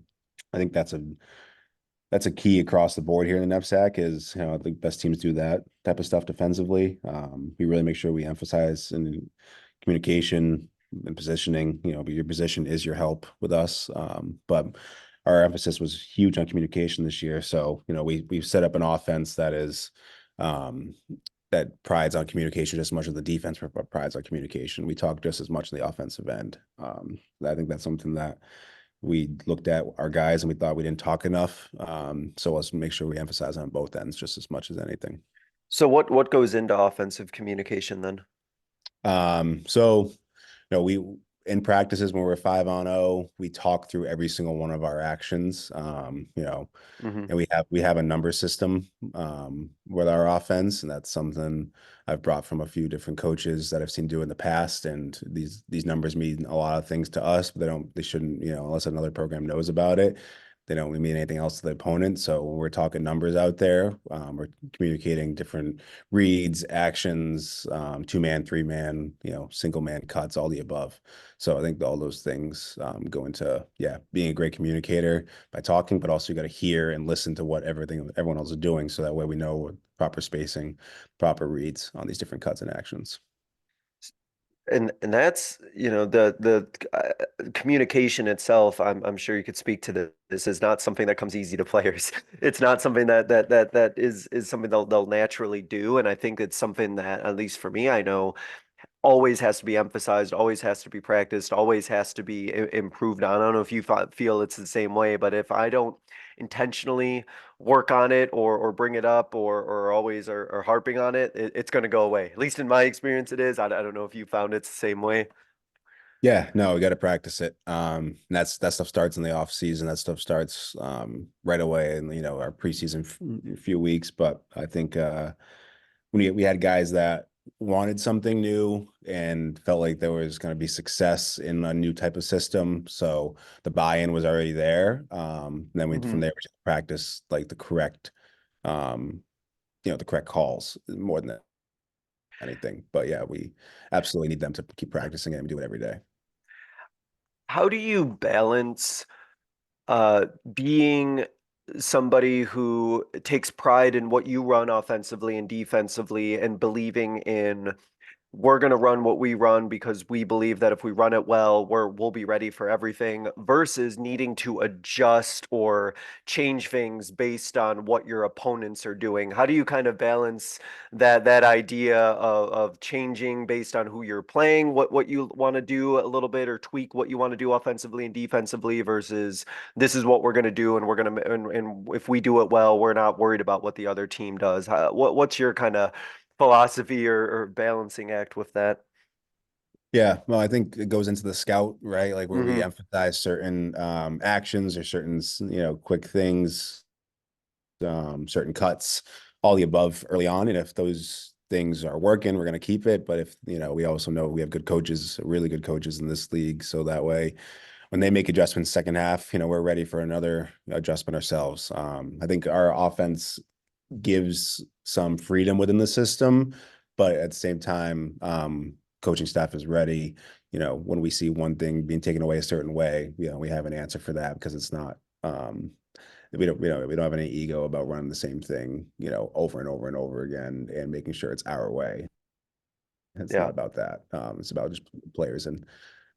Speaker 3: I think that's a key across the board here in the NEPSAC. Is I think best teams do that type of stuff defensively. We really make sure we emphasize in communication and positioning. Your position is your help with us. But our emphasis was huge on communication this year. So we've set up an offense um, that prides on communication just as much as the defense prides on communication. We talk just as much in the offensive end. I think that's something that we looked at our guys and we thought we didn't talk enough. So let's make sure we emphasize on both ends just as much as anything.
Speaker 2: So what goes into offensive communication then?
Speaker 3: So we in practices when we're 5-on-0, we talk through every single one of our actions.
Speaker 2: Hmm.
Speaker 3: And we have a number system with our offense, and that's something I've brought from a few different coaches that I've seen do in the past. And these numbers mean a lot of things to us, but they shouldn't, unless another program knows about it, they don't really mean anything else to the opponent. So when we're talking numbers out there, we're communicating different reads, actions, 2-man, 3-man, single man cuts, all the above. So I think all those things go into, being a great communicator by talking, but also you got to hear and listen to what everyone else is doing. So that way we know proper spacing, proper reads on these different cuts and actions.
Speaker 2: And that's, the communication itself. I'm sure you could speak to this. This is not something that comes easy to players. It's not something that is something they'll naturally do. And I think it's something that, at least for me, I know always has to be emphasized, always has to be practiced, always has to be improved on. I don't know if you feel it's the same way, but if I don't intentionally work on it or bring it up or always are harping on it, it's going to go away. At least in my experience, it is. I don't know if you found it's the same way.
Speaker 3: Yeah, no, we got to practice it. And that stuff starts in the off season. That stuff starts right away in our preseason few weeks. But I think we had guys that wanted something new and felt like there was going to be success in a new type of system. So the buy-in was already there. Then from
Speaker 2: Hmm.
Speaker 3: there we just practice like um, the correct calls more than anything. But yeah, we absolutely need them to keep practicing it and do it every day.
Speaker 2: How do you balance uh, being somebody who takes pride in what you run offensively and defensively and believing in we're going to run what we run because we believe that if we run it well, we'll be ready for everything versus needing to adjust or change things based on what your opponents are doing? How do you kind of balance that idea of changing based on who you're playing, what you want to do a little bit, or tweak what you want to do offensively and defensively versus this is what we're going to do and we're going to and if we do it well, we're not worried about what the other team does. What's your kind of philosophy or balancing act with that?
Speaker 3: Yeah, well, I think it goes into the scout, right? Like where we
Speaker 2: Hmm.
Speaker 3: emphasize certain actions or certain, quick things, certain cuts, all the above early on. And if those things are working, we're going to keep it. But if, we also know we have good coaches, really good coaches in this league. So that way, when they make adjustments second half, we're ready for another adjustment ourselves. I think our offense gives some freedom within the system, but at the same time, coaching staff is ready. When we see one thing being taken away a certain way, we have an answer for that because it's not. We don't have any ego about running the same thing, over and over and over again and making sure it's our way. It's
Speaker 2: Yeah.
Speaker 3: not about that. It's about just players in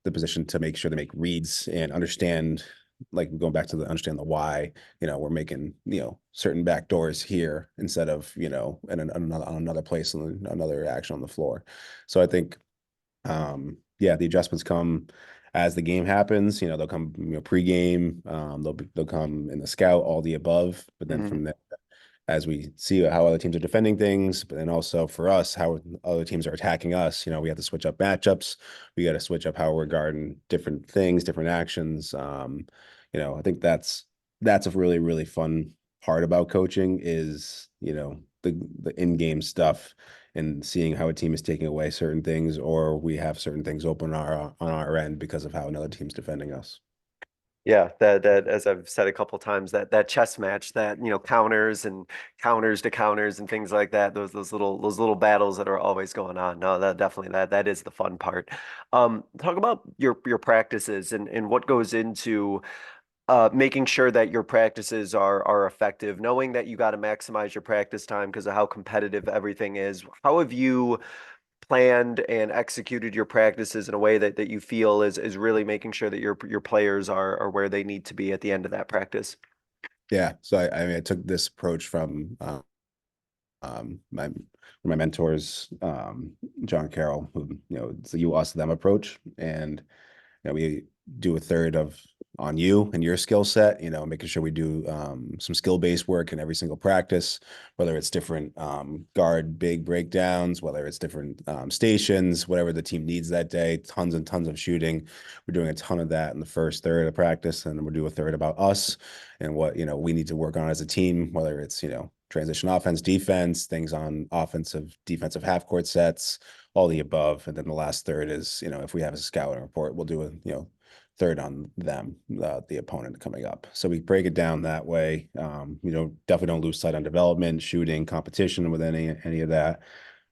Speaker 3: the position to make sure they make reads and understand, like going back to understand the why, we're making, certain back doors here instead of, in another place and another action on the floor. So I think, the adjustments come as the game happens, they'll come, pregame, they'll come in the scout, all the above, but then
Speaker 2: Hmm.
Speaker 3: from there, as we see how other teams are defending things, but then also for us, how other teams are attacking us. We have to switch up matchups. We got to switch up how we're guarding different things, different actions. I think that's a really, really fun part about coaching is, the in-game stuff and seeing how a team is taking away certain things or we have certain things open on our end because of how another team's defending us.
Speaker 2: Yeah, that as I've said a couple times, that chess match, that counters and counters to counters and things like that. Those little battles that are always going on. No, that definitely that is the fun part. Talk about your practices and what goes into making sure that your practices are effective, knowing that you got to maximize your practice time because of how competitive everything is. How have you planned and executed your practices in a way that you feel is really making sure that your players are where they need to be at the end of that practice?
Speaker 3: Yeah. So I mean, I took this approach from my mentors, John Carroll, who, it's the you, us, them approach. And, we do a third of on you and your skill set, making sure we do some skill-based work in every single practice, whether it's different guard big breakdowns, whether it's different stations, whatever the team needs that day, tons and tons of shooting. We're doing a ton of that in the first third of practice, and then we'll do a third about us and what, we need to work on as a team, whether it's, transition offense, defense, things on offensive, defensive half court sets, all the above. And then the last third is, if we have a scouting report, we'll do a, third on them, the opponent coming up. So we break it down that way. Definitely don't lose sight on development, shooting, competition with any of that.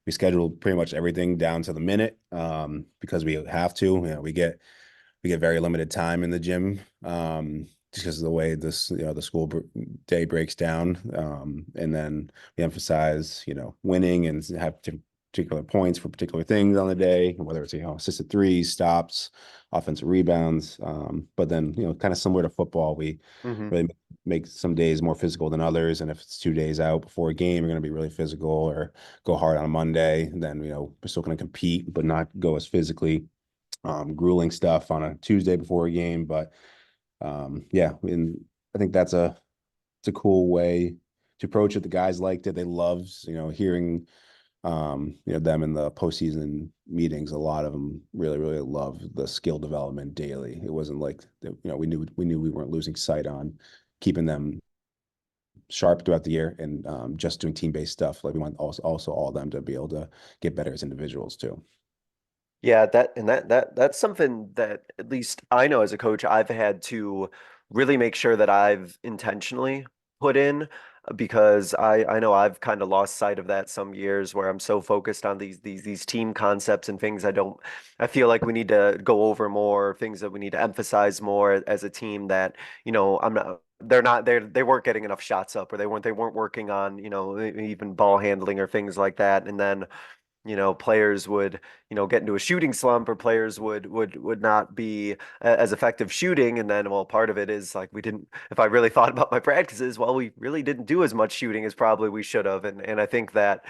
Speaker 3: We schedule pretty much everything down to the minute because we have to. We get very limited time in the gym just because of the way this the school day breaks down. And then we emphasize winning and have particular points for particular things on the day, whether it's assisted threes, stops, offensive rebounds. But then kind of similar to football, we really make some days more physical than others. And if it's 2 days out before a game, we're going to be really physical or go hard on a Monday. Then we're still going to compete, but not go as physically grueling stuff on a Tuesday before a game. But yeah, and I think it's a cool way to approach it. The guys liked it. They loved hearing them in the postseason meetings. A lot of them really, really love the skill development daily. It wasn't like we knew we weren't losing sight on keeping them sharp throughout the year and just doing team-based stuff. Like we want also all of them to be able to get better as individuals too.
Speaker 2: Yeah, that's something that at least I know as a coach, I've had to really make sure that I've intentionally put in because I know I've kind of lost sight of that some years where I'm so focused on these team concepts and things I feel like we need to go over more, things that we need to emphasize more as a team that, I'm not they weren't getting enough shots up or they weren't working on, even ball handling or things like that. And then players would, get into a shooting slump or players would not be as effective shooting. And then, well, part of it is like if I really thought about my practices, well, we really didn't do as much shooting as probably we should have. And I think that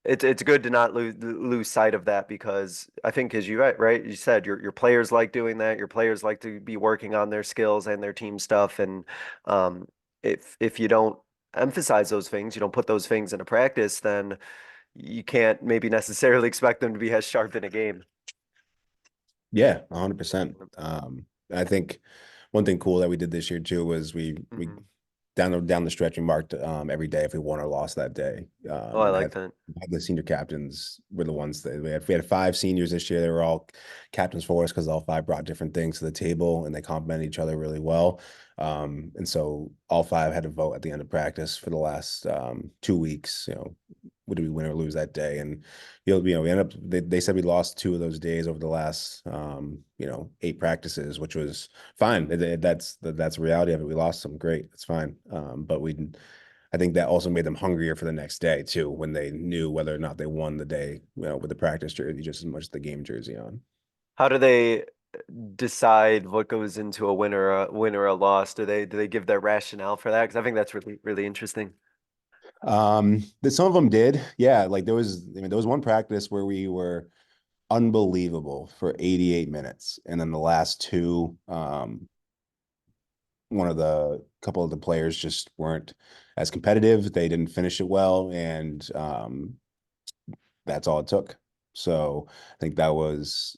Speaker 2: it's good to not lose sight of that because I think as you said, your players like doing that. Your players like to be working on their skills and their team stuff. And if you don't emphasize those things, you don't put those things into practice, then you can't maybe necessarily expect them to be as sharp in a game.
Speaker 3: Yeah, 100%. I think one thing cool that we did this year too was we down the stretch we marked every day if we won or lost that day.
Speaker 2: Oh, I
Speaker 3: And
Speaker 2: like that.
Speaker 3: the senior captains were the ones that we had 5 seniors this year. They were all captains for us because all 5 brought different things to the table and they complemented each other really well. And so all 5 had to vote at the end of practice for the last 2 weeks. Would we win or lose that day? And we ended up. They said we lost 2 of those days over the last 8 practices, which was fine. That's the reality of it. We lost some, great, it's fine. But I think that also made them hungrier for the next day too, when they knew whether or not they won the day, with the practice jersey just as much as the game jersey on.
Speaker 2: How do they decide what goes into a win or a loss? Do they give their rationale for that? Because I think that's really, really interesting.
Speaker 3: Some of them did, yeah. Like there was one practice where we were unbelievable for 88 minutes, and then the last 2, couple of the players just weren't as competitive. They didn't finish it well, and that's all it took. So I think that was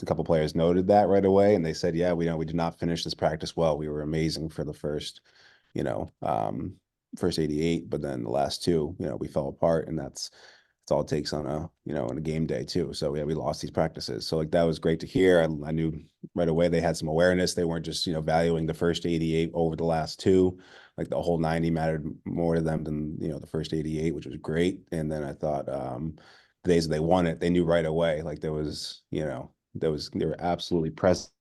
Speaker 3: a couple players noted that right away, and they said, "Yeah, we did not finish this practice well. We were amazing for the first, first 88, but then the last 2, we fell apart, and that's all it takes on a game day too. So yeah, we lost these practices. So like that was great to hear. I knew right away they had some awareness. They weren't just valuing the first 88 over the last 2. Like the whole 90 mattered more to them than the first 88, which was great. And then I thought the days they won it, they knew right away. Like they were absolutely present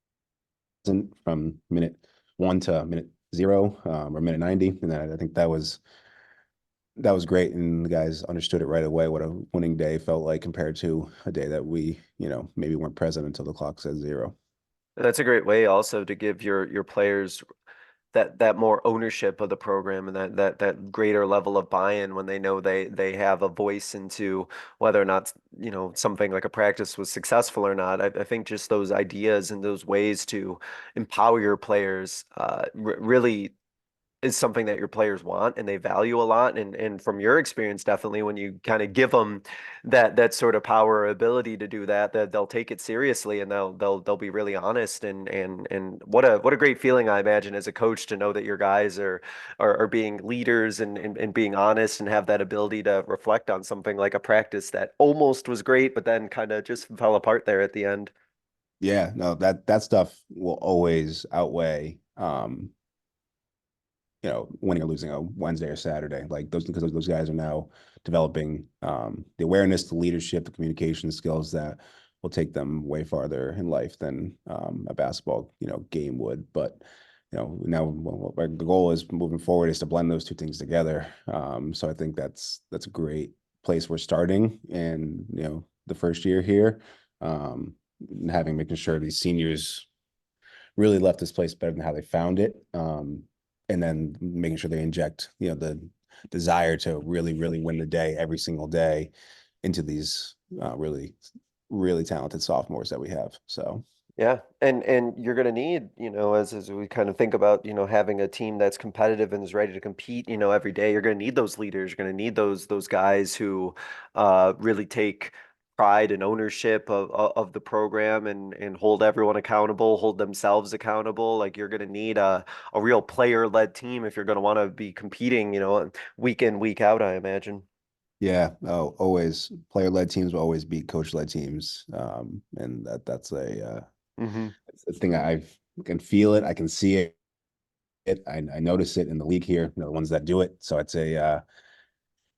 Speaker 3: from minute 1 to minute 0 or minute 90, and then I think that was great, and the guys understood it right away what a winning day felt like compared to a day that we maybe weren't present until the clock said 0.
Speaker 2: That's a great way also to give your players that more ownership of the program, and that greater level of buy-in when they know they have a voice into whether or not, something like a practice was successful or not. I think just those ideas and those ways to empower your players really is something that your players want and they value a lot. And from your experience, definitely when you kind of give them that sort of power or ability to do that, that they'll take it seriously, and they'll be really honest. And what a great feeling, I imagine, as a coach, to know that your guys are being leaders and being honest, and have that ability to reflect on something like a practice that almost was great, but then kind of just fell apart there at the end.
Speaker 3: Yeah, no, that stuff will always outweigh winning or losing a Wednesday or Saturday. Like those, because those guys are now developing the awareness, the leadership, the communication skills that will take them way farther in life than a basketball, game would. But now the goal is moving forward is to blend those two things together. So I think that's a great place we're starting, and the first year here, making sure these seniors really left this place better than how they found it. And then making sure they inject, the desire to really, really win the day every single day into these really, really talented sophomores that we have. So
Speaker 2: Yeah, and you're going to need, as we kind of think about, having a team that's competitive and is ready to compete, every day. You're going to need those leaders. You're going to need those guys who really take pride and ownership of the program, and hold everyone accountable, hold themselves accountable. Like, you're going to need a real player-led team if you're going to want to be competing, week in, week out, I imagine.
Speaker 3: yeah, always player-led teams will always beat coach-led teams. And that's
Speaker 2: Hmm.
Speaker 3: it's a thing I can feel it. I can see it. I notice it in the league here, the ones that do it. So I'd say,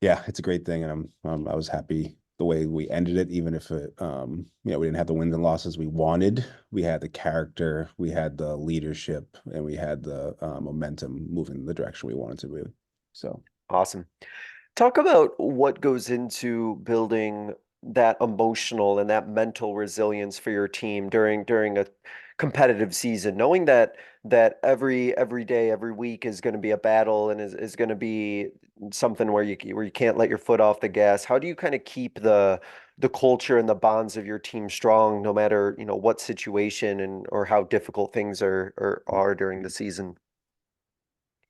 Speaker 3: yeah, it's a great thing, and I was happy the way we ended it, even if it, we didn't have the wins and losses we wanted. We had the character, we had the leadership, and we had the momentum moving in the direction we wanted to move. So
Speaker 2: Awesome. Talk about what goes into building that emotional and that mental resilience for your team during a competitive season, knowing that every day, every week is going to be a battle, and is going to be something where you can't let your foot off the gas. How do you kind of keep the culture and the bonds of your team strong, no matter, what situation and or how difficult things are during the season?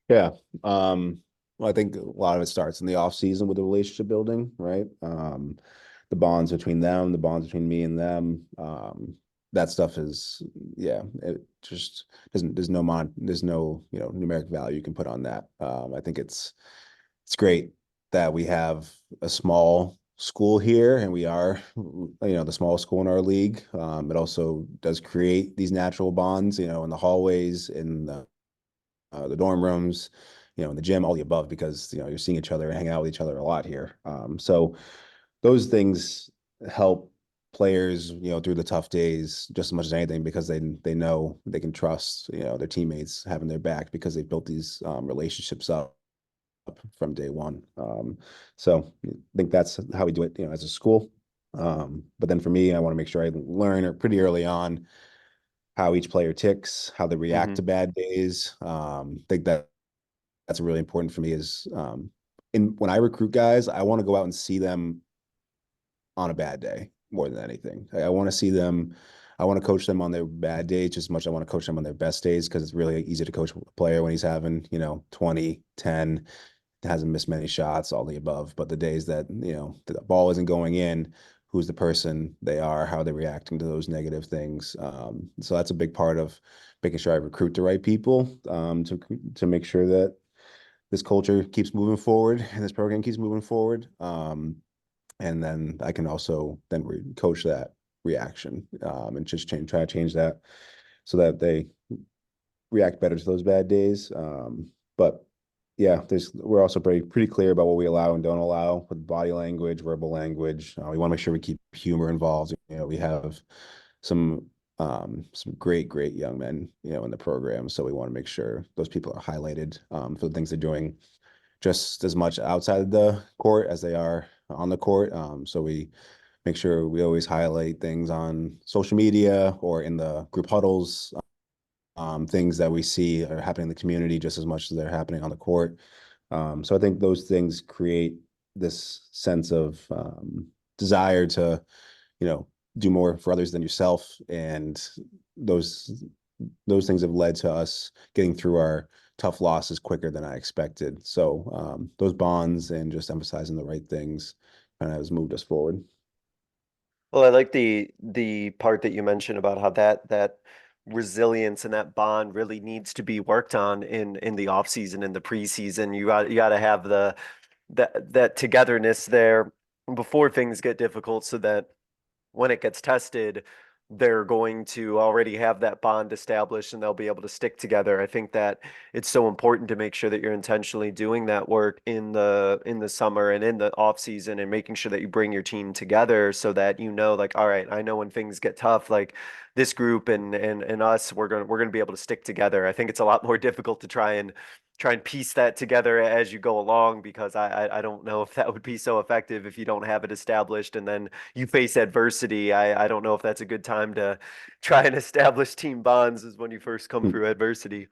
Speaker 3: yeah, well, I think a lot of it starts in the off season with the relationship building, right? The bonds between them, the bonds between me and them. That stuff is, yeah, it just doesn't, there's no, numeric value you can put on that. I think it's great that we have a small school here, and we are, the smallest school in our league. It also does create these natural bonds, in the hallways, in the dorm rooms, in the gym, all the above, because you're seeing each other and hanging out with each other a lot here. So those things help players, through the tough days just as much as anything, because they know they can trust, their teammates having their back, because they've built these relationships up from day one. So I think that's how we do it, as a school. But then for me, I want to make sure I learn pretty early on how each player ticks, how they react
Speaker 2: Hmm.
Speaker 3: to bad days. I think that's really important for me, is when I recruit guys, I want to go out and see them on a bad day more than anything. I want to see them. I want to coach them on their bad days just as much as I want to coach them on their best days, because it's really easy to coach a player when he's having, 20, 10, hasn't missed many shots, all the above. But the days that, the ball isn't going in, who's the person they are, how they're reacting to those negative things. So that's a big part of making sure I recruit the right people, to make sure that this culture keeps moving forward and this program keeps moving forward. And then I can also then coach that reaction, and just try to change that so that they react better to those bad days. But yeah, we're also pretty clear about what we allow and don't allow with body language, verbal language. We want to make sure we keep humor involved. We have some great young men, in the program. So we want to make sure those people are highlighted, for the things they're doing just as much outside the court as they are on the court. So we make sure we always highlight things on social media or in the group huddles, things that we see are happening in the community just as much as they're happening on the court. So I think those things create this sense of desire to, do more for others than yourself. And those those things have led to us getting through our tough losses quicker than I expected. So those bonds and just emphasizing the right things kind of has moved us forward.
Speaker 2: Well, I like the part that you mentioned about how that resilience and that bond really needs to be worked on in the off season, in the preseason. You got to have that togetherness there before things get difficult, so that when it gets tested, they're going to already have that bond established and they'll be able to stick together. I think that it's so important to make sure that you're intentionally doing that work in the summer and in the off season, and making sure that you bring your team together so that like, all right, I know when things get tough, like this group and us, we're gonna be able to stick together. I think it's a lot more difficult to try and piece that together as you go along, because I don't know if that would be so effective if you don't have it established and then you face adversity. I don't know if that's a good time to try and establish team bonds, is when you first come through adversity.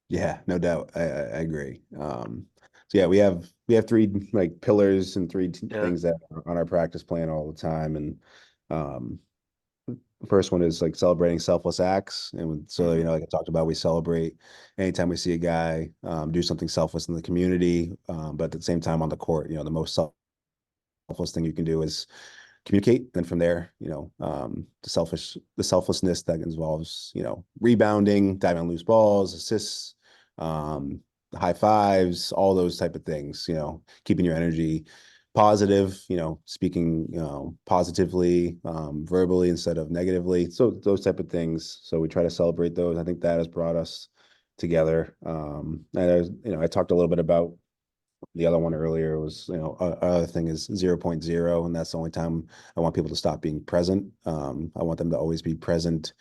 Speaker 3: Yeah, no doubt. I agree. So yeah, we have three like pillars and three
Speaker 2: Yeah.
Speaker 3: things that are on our practice plan all the time. And um, the first one is like celebrating selfless acts. And so,
Speaker 2: Hmm.
Speaker 3: like I talked about, we celebrate anytime we see a guy do something selfless in the community, but at the same time on the court, the most selfless thing you can do is communicate. And from there, the selflessness that involves, rebounding, diving on loose balls, assists, um, high fives, all those type of things, keeping your energy positive, speaking, positively, verbally instead of negatively. So those type of things. So we try to celebrate those. I think that has brought us together. And I talked a little bit about the other one earlier was, other thing is 0.0, and that's the only time I want people to stop being present. I want them to always be present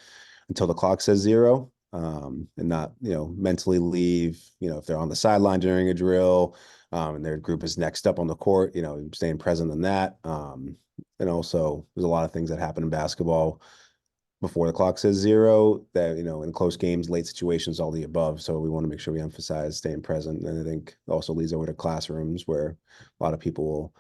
Speaker 3: until the clock says zero, and not, mentally leave, if they're on the sideline during a drill, and their group is next up on the court, staying present in that. And also there's a lot of things that happen in basketball before the clock says zero, that, in close games, late situations, all the above. So we want to make sure we emphasize staying present. And I think also leads over to classrooms where a lot of people will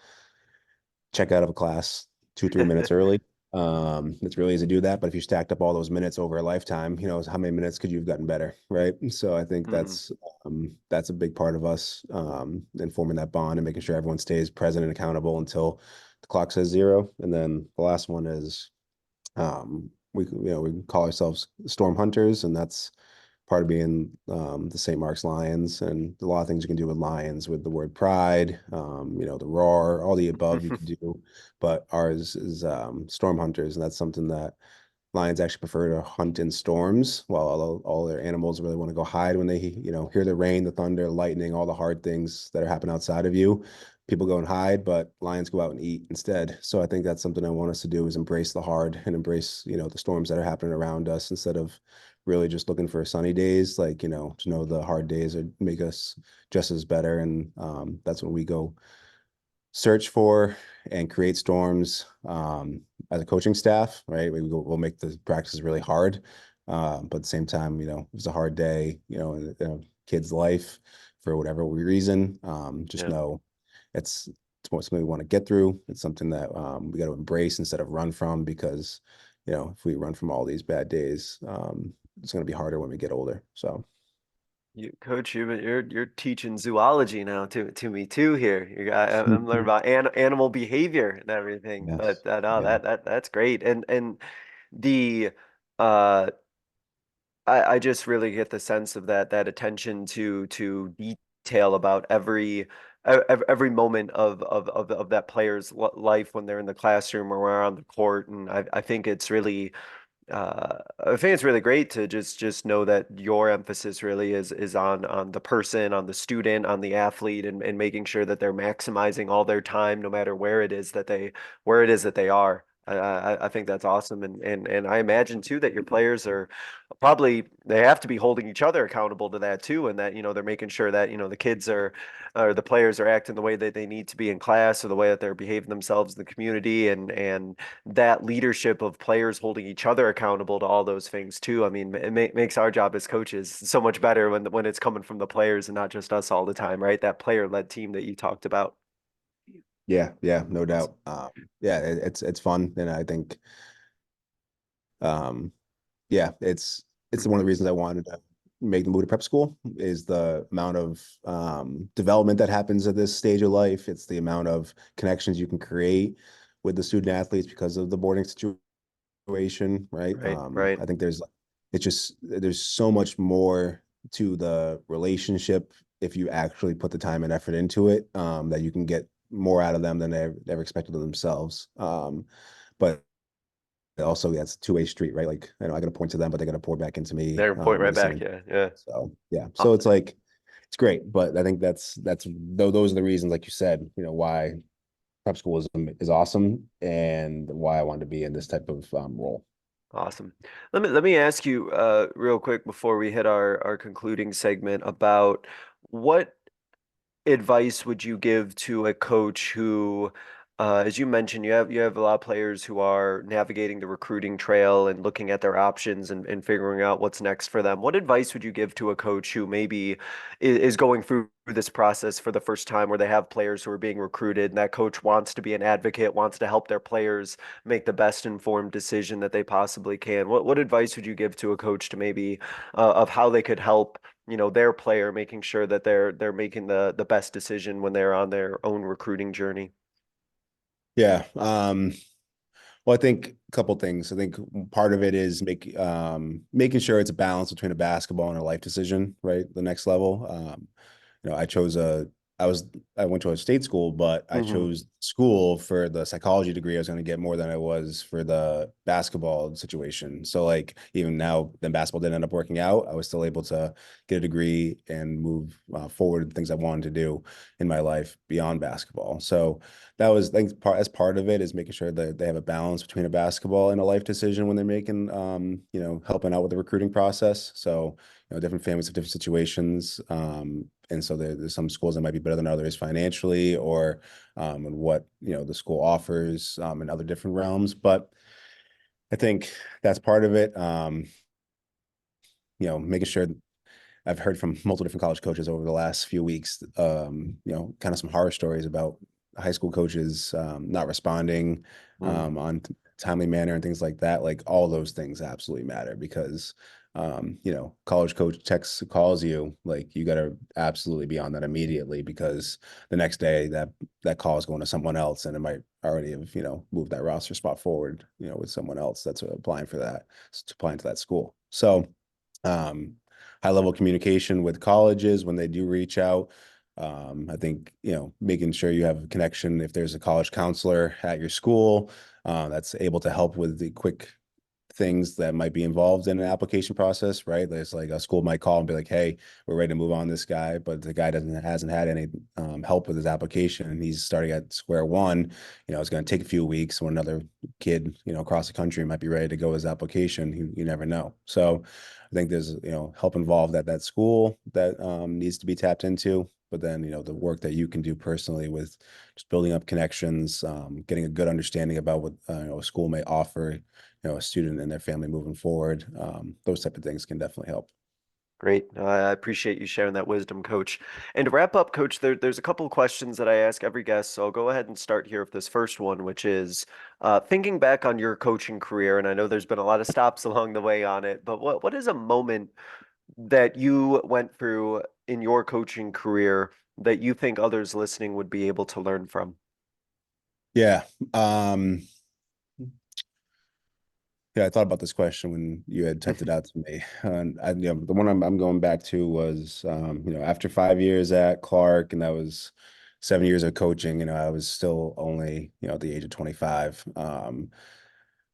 Speaker 3: check out of a class 2, 3 minutes early. It's really easy to do that. But if you stacked up all those minutes over a lifetime, how many minutes could you have gotten better, right? So I think
Speaker 2: Hmm.
Speaker 3: that's a big part of us, in forming that bond and making sure everyone stays present and accountable until the clock says zero. And then the last one is we call ourselves Storm Hunters, and that's part of being the St. Mark's Lions. And a lot of things you can do with lions, with the word pride, the roar, all the above you can do. But ours is Storm Hunters, and that's something that lions actually prefer to hunt in storms, while all their animals really want to go hide when they, hear the rain, the thunder, lightning, all the hard things that are happening outside of you. People go and hide, but lions go out and eat instead. So I think that's something I want us to do, is embrace the hard and embrace, the storms that are happening around us, instead of really just looking for sunny days. Like, to know the hard days would make us just as better. And that's when we go search for and create storms, as a coaching staff, right? We'll make the practices really hard. But at the same time, if it's a hard day, in a kid's life for whatever reason, just
Speaker 2: Yeah.
Speaker 3: know it's something we want to get through. It's something that we got to embrace instead of run from, because, if we run from all these bad days, it's going to be harder when we get older. So,
Speaker 2: Coach, you're teaching zoology now to me too here. I'm learning about animal behavior and everything.
Speaker 3: yes.
Speaker 2: But no,
Speaker 3: Yeah.
Speaker 2: that's great. And the uh I just really get the sense of that attention to detail about every moment of that player's life when they're in the classroom or on the court. And I think it's really I think it's really great to just know that your emphasis really is on the person, on the student, on the athlete, and making sure that they're maximizing all their time, no matter where it is that they are. I think that's awesome, and I imagine too that your players are probably they have to be holding each other accountable to that too, and that they're making sure that the kids are or the players are acting the way that they need to be in class or the way that they're behaving themselves in the community, and that leadership of players holding each other accountable to all those things too. I mean, it makes our job as coaches so much better when it's coming from the players and not just us all the time, right? That player-led team that you talked about.
Speaker 3: Yeah, yeah, no
Speaker 2: Awesome.
Speaker 3: doubt. Yeah, it's fun, and I think um, yeah, it's one of the reasons I wanted to make the move to prep school is the amount of development that happens at this stage of life. It's the amount of connections you can create with the student athletes because of the boarding situation, right?
Speaker 2: Right, right.
Speaker 3: I think there's so much more to the relationship if you actually put the time and effort into it, that you can get more out of them than they ever expected of themselves. But also, yeah, it's a two-way street, right? Like, I got to point to them, but they're going to pour back into me,
Speaker 2: They're point
Speaker 3: in
Speaker 2: right
Speaker 3: the
Speaker 2: back.
Speaker 3: same.
Speaker 2: Yeah, yeah.
Speaker 3: So, yeah.
Speaker 2: Uh,
Speaker 3: So it's like, it's great, but I think those are the reasons, like you said, why prep school is awesome and why I wanted to be in this type of role.
Speaker 2: Awesome. Let me ask you real quick before we hit our concluding segment about what advice would you give to a coach who, as you mentioned, you have a lot of players who are navigating the recruiting trail and looking at their options and figuring out what's next for them. What advice would you give to a coach who maybe is going through this process for the first time, where they have players who are being recruited, and that coach wants to be an advocate, wants to help their players make the best informed decision that they possibly can? What advice would you give to a coach to maybe of how they could help their player, making sure that they're making the best decision when they're on their own recruiting journey?
Speaker 3: Yeah. Well, I think a couple things. I think part of it is making sure it's a balance between a basketball and a life decision, right? The next level. I chose I went to a state school, but I
Speaker 2: Hmm.
Speaker 3: chose school for the psychology degree. I was going to get more than I was for the basketball situation. So like even now, then basketball didn't end up working out. I was still able to get a degree and move forward with things I wanted to do in my life beyond basketball. So that was, I think, as part of it is making sure that they have a balance between a basketball and a life decision when they're making, helping out with the recruiting process. So, different families have different situations. And so there's some schools that might be better than others financially or and what, the school offers in other different realms. But I think that's part of it. Making sure I've heard from multiple different college coaches over the last few weeks, kind of some horror stories about high school coaches not responding
Speaker 2: Mm.
Speaker 3: on timely manner and things like that. Like all those things absolutely matter because, college coach texts, calls you, like you got to absolutely be on that immediately because the next day that call is going to someone else and it might already have, moved that roster spot forward, with someone else that's applying to that school. So, um, high level communication with colleges when they do reach out. I think, making sure you have a connection if there's a college counselor at your school that's able to help with the quick things that might be involved in an application process, right? There's like a school might call and be like, "Hey, we're ready to move on this guy," but the guy hasn't had any help with his application, and he's starting at square one. It's going to take a few weeks when another kid, across the country might be ready to go with his application. You never know. So, I think there's help involved at that school that needs to be tapped into. But then, the work that you can do personally with just building up connections, getting a good understanding about what a school may offer a student and their family moving forward. Those type of things can definitely help.
Speaker 2: Great. I appreciate you sharing that wisdom, Coach. And to wrap up, Coach, there's a couple of questions that I ask every guest. So I'll go ahead and start here with this first one, which is thinking back on your coaching career. And I know there's been a lot of stops along the way on it, but what is a moment that you went through in your coaching career that you think others listening would be able to learn from?
Speaker 3: Yeah. Yeah, I thought about this question when you had typed it out to me. And the one I'm going back to was, after 5 years at Clark, and that was 7 years of coaching, I was still only, at the age of 25,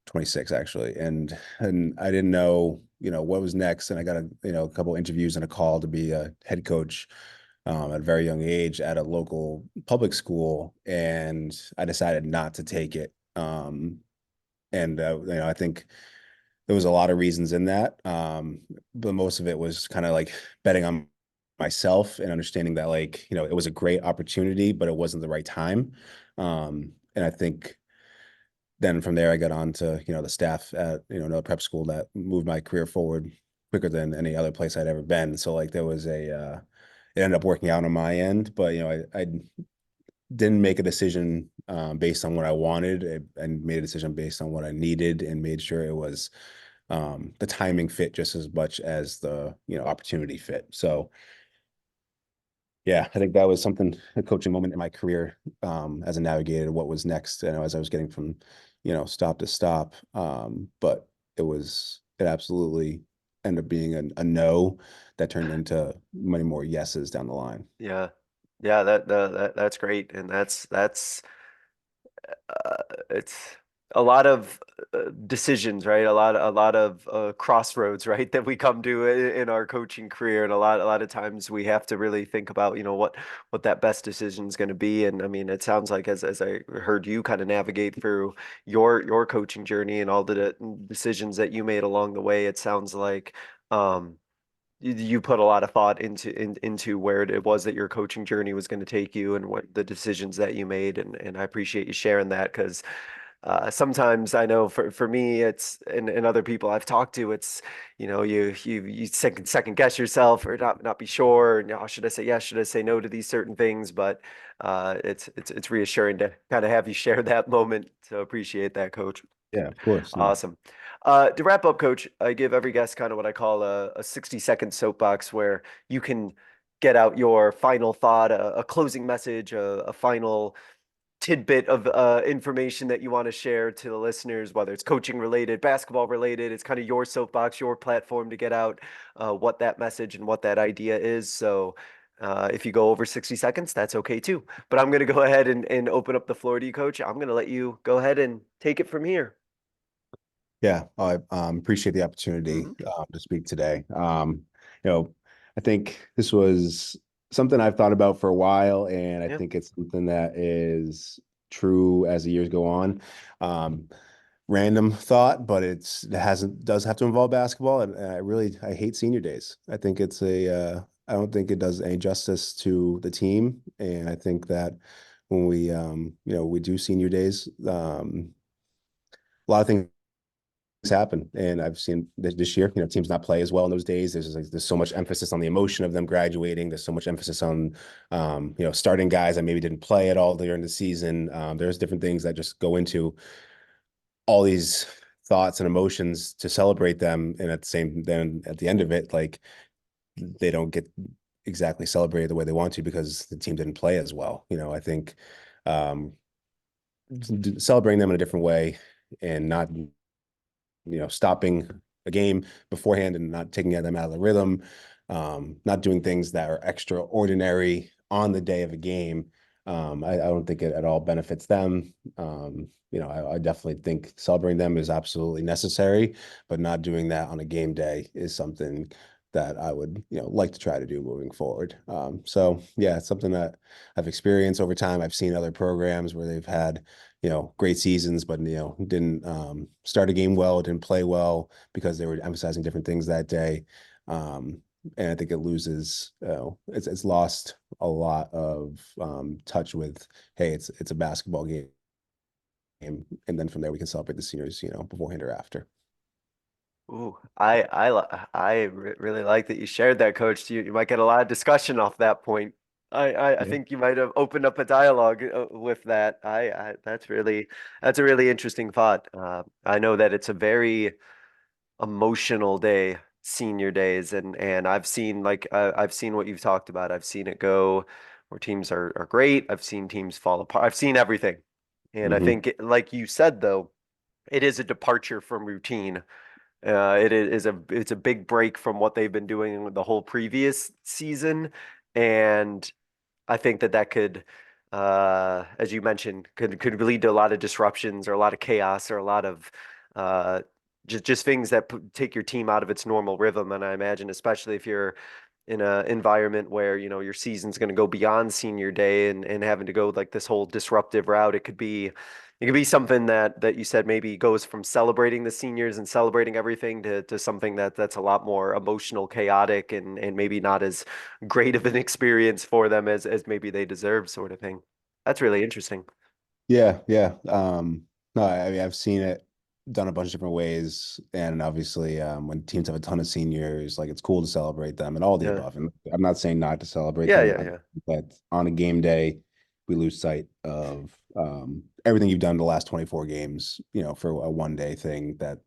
Speaker 3: 26 actually. And I didn't know, what was next. And I got a couple interviews and a call to be a head coach at a very young age at a local public school. And I decided not to take it. And I think there was a lot of reasons in that. But most of it was kind of like betting on myself and understanding that, like, it was a great opportunity, but it wasn't the right time. And I think then from there I got on to, the staff at, another prep school that moved my career forward quicker than any other place I'd ever been. So like there was it ended up working out on my end, but I didn't make a decision based on what I wanted. I made a decision based on what I needed and made sure it was the timing fit just as much as the opportunity fit. So yeah, I think that was something, a coaching moment in my career as a navigator, what was next, as I was getting from stop to stop. But it absolutely ended up being a no that turned into many more yeses down the line.
Speaker 2: Yeah. Yeah, that's great. And that's it's a lot of decisions, right? A lot of crossroads, right? That we come to in our coaching career, and a lot of times we have to really think about, what that best decision is going to be. And I mean, it sounds like as I heard you kind of navigate through your coaching journey and all the decisions that you made along the way, it sounds like you put a lot of thought into where it was that your coaching journey was going to take you and what the decisions that you made. And I appreciate you sharing that because sometimes I know for me, and other people I've talked to, it's, you second guess yourself or not be sure. And, should I say yes? Should I say no to these certain things? But it's reassuring to kind of have you share that moment. So appreciate that, Coach.
Speaker 3: Yeah, of course. No.
Speaker 2: Awesome. To wrap up, Coach, I give every guest kind of what I call a 60-second soapbox where you can get out your final thought, a closing message, a final tidbit of information that you want to share to the listeners, whether it's coaching related, basketball related. It's kind of your soapbox, your platform to get out what that message and what that idea is. So if you go over 60 seconds, that's okay too. But I'm going to go ahead and open up the floor to you, Coach. I'm going to let you go ahead and take it from here.
Speaker 3: Yeah, I appreciate the opportunity
Speaker 2: Mhm.
Speaker 3: to speak today. I think this was something I've thought about for a while, and I
Speaker 2: Yeah.
Speaker 3: think it's something that is true as the years go on. Um, Random thought, but it does have to involve basketball, and I hate senior days. I think I don't think it does any justice to the team, and I think that when we do senior days, a lot of things happen. And I've seen this year, teams not play as well in those days. There's so much emphasis on the emotion of them graduating. There's so much emphasis on, starting guys that maybe didn't play at all during the season. There's different things that just go into all these thoughts and emotions to celebrate them. And then at the end of it, like they don't get exactly celebrated the way they want to because the team didn't play as well. I think um, celebrating them in a different way and not stopping a game beforehand and not taking them out of the rhythm, not doing things that are extraordinary on the day of a game. I don't think it at all benefits them. I definitely think celebrating them is absolutely necessary, but not doing that on a game day is something that I would, like to try to do moving forward. So yeah, it's something that I've experienced over time. I've seen other programs where they've had great seasons, but didn't start a game well, didn't play well because they were emphasizing different things that day. And I think it loses, it's lost a lot of touch with, hey, it's a basketball game, and then from there we can celebrate the seniors, beforehand or after.
Speaker 2: Ooh, really like that you shared that, Coach. You might get a lot of discussion off that point. I
Speaker 3: Yeah.
Speaker 2: think you might have opened up a dialogue with that. That's a really interesting thought. I know that it's a very emotional day, senior days, and I've seen what you've talked about. I've seen it go where teams are great. I've seen teams fall apart. I've seen everything, and I
Speaker 3: Hmm.
Speaker 2: think, like you said, though, it is a departure from routine. It's a big break from what they've been doing the whole previous season, and I think that could, as you mentioned, could lead to a lot of disruptions or a lot of chaos or a lot of uh, just things that take your team out of its normal rhythm. And I imagine, especially if you're in an environment where your season's going to go beyond senior day and having to go like this whole disruptive route, it could be It could be something that you said maybe goes from celebrating the seniors and celebrating everything to something that's a lot more emotional, chaotic, and maybe not as great of an experience for them as maybe they deserve, sort of thing. That's really interesting.
Speaker 3: Yeah, yeah. No, I mean, I've seen it done a bunch of different ways, and obviously, when teams have a ton of seniors, like it's cool to celebrate them and all the
Speaker 2: Yeah.
Speaker 3: above. And I'm not saying not to celebrate
Speaker 2: Yeah,
Speaker 3: them.
Speaker 2: yeah,
Speaker 3: I
Speaker 2: yeah.
Speaker 3: think that on a game day, we lose sight of everything you've done the last 24 games, for a one day thing that,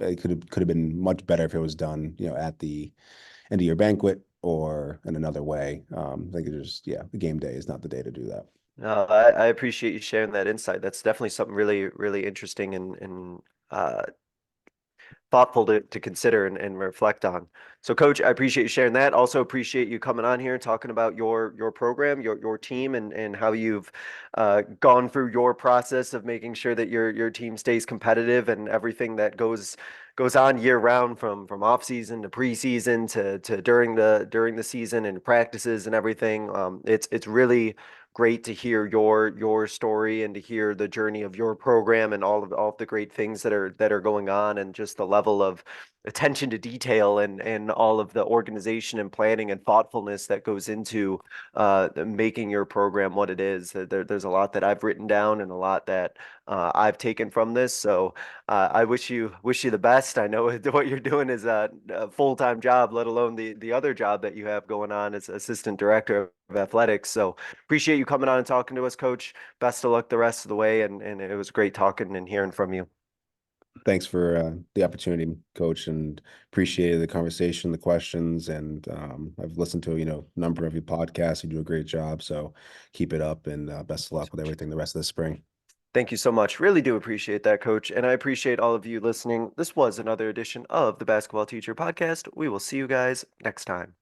Speaker 3: it could have been much better if it was done, at the end of your banquet or in another way. I think it just, yeah, the game day is not the day to do that.
Speaker 2: No, I appreciate you sharing that insight. That's definitely something really, really interesting and uh, thoughtful to consider and reflect on. So, Coach, I appreciate you sharing that. Also appreciate you coming on here and talking about your program, your team, and how you've gone through your process of making sure that your team stays competitive and everything that goes on year round from off season to preseason to during the season and practices and everything. It's really great to hear your story and to hear the journey of your program and all of the great things that are going on and just the level of attention to detail and all of the organization and planning and thoughtfulness that goes into making your program what it is. There's a lot that I've written down and a lot that I've taken from this. So I wish you the best. I know what you're doing is a full-time job, let alone the other job that you have going on as assistant director of athletics. So appreciate you coming on and talking to us, Coach. Best of luck the rest of the way, and it was great talking and hearing from you.
Speaker 3: Thanks for the opportunity, Coach, and appreciated the conversation, the questions, and I've listened to a number of your podcasts. You do a great job, so keep it up, and best of luck with everything the rest of the spring.
Speaker 2: Thank you so much. Really do appreciate that, Coach, and I appreciate all of you listening. This was another edition of the Basketball Teacher Podcast. We will see you guys next time.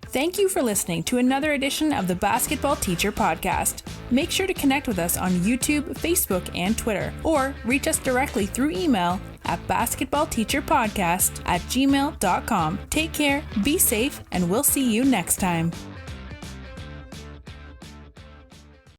Speaker 1: Thank you for listening to another edition of the Basketball Teacher Podcast. Make sure to connect with us on YouTube, Facebook, and Twitter, or reach us directly through email at basketballteacherpodcast@gmail.com. Take care, be safe, and we'll see you next time.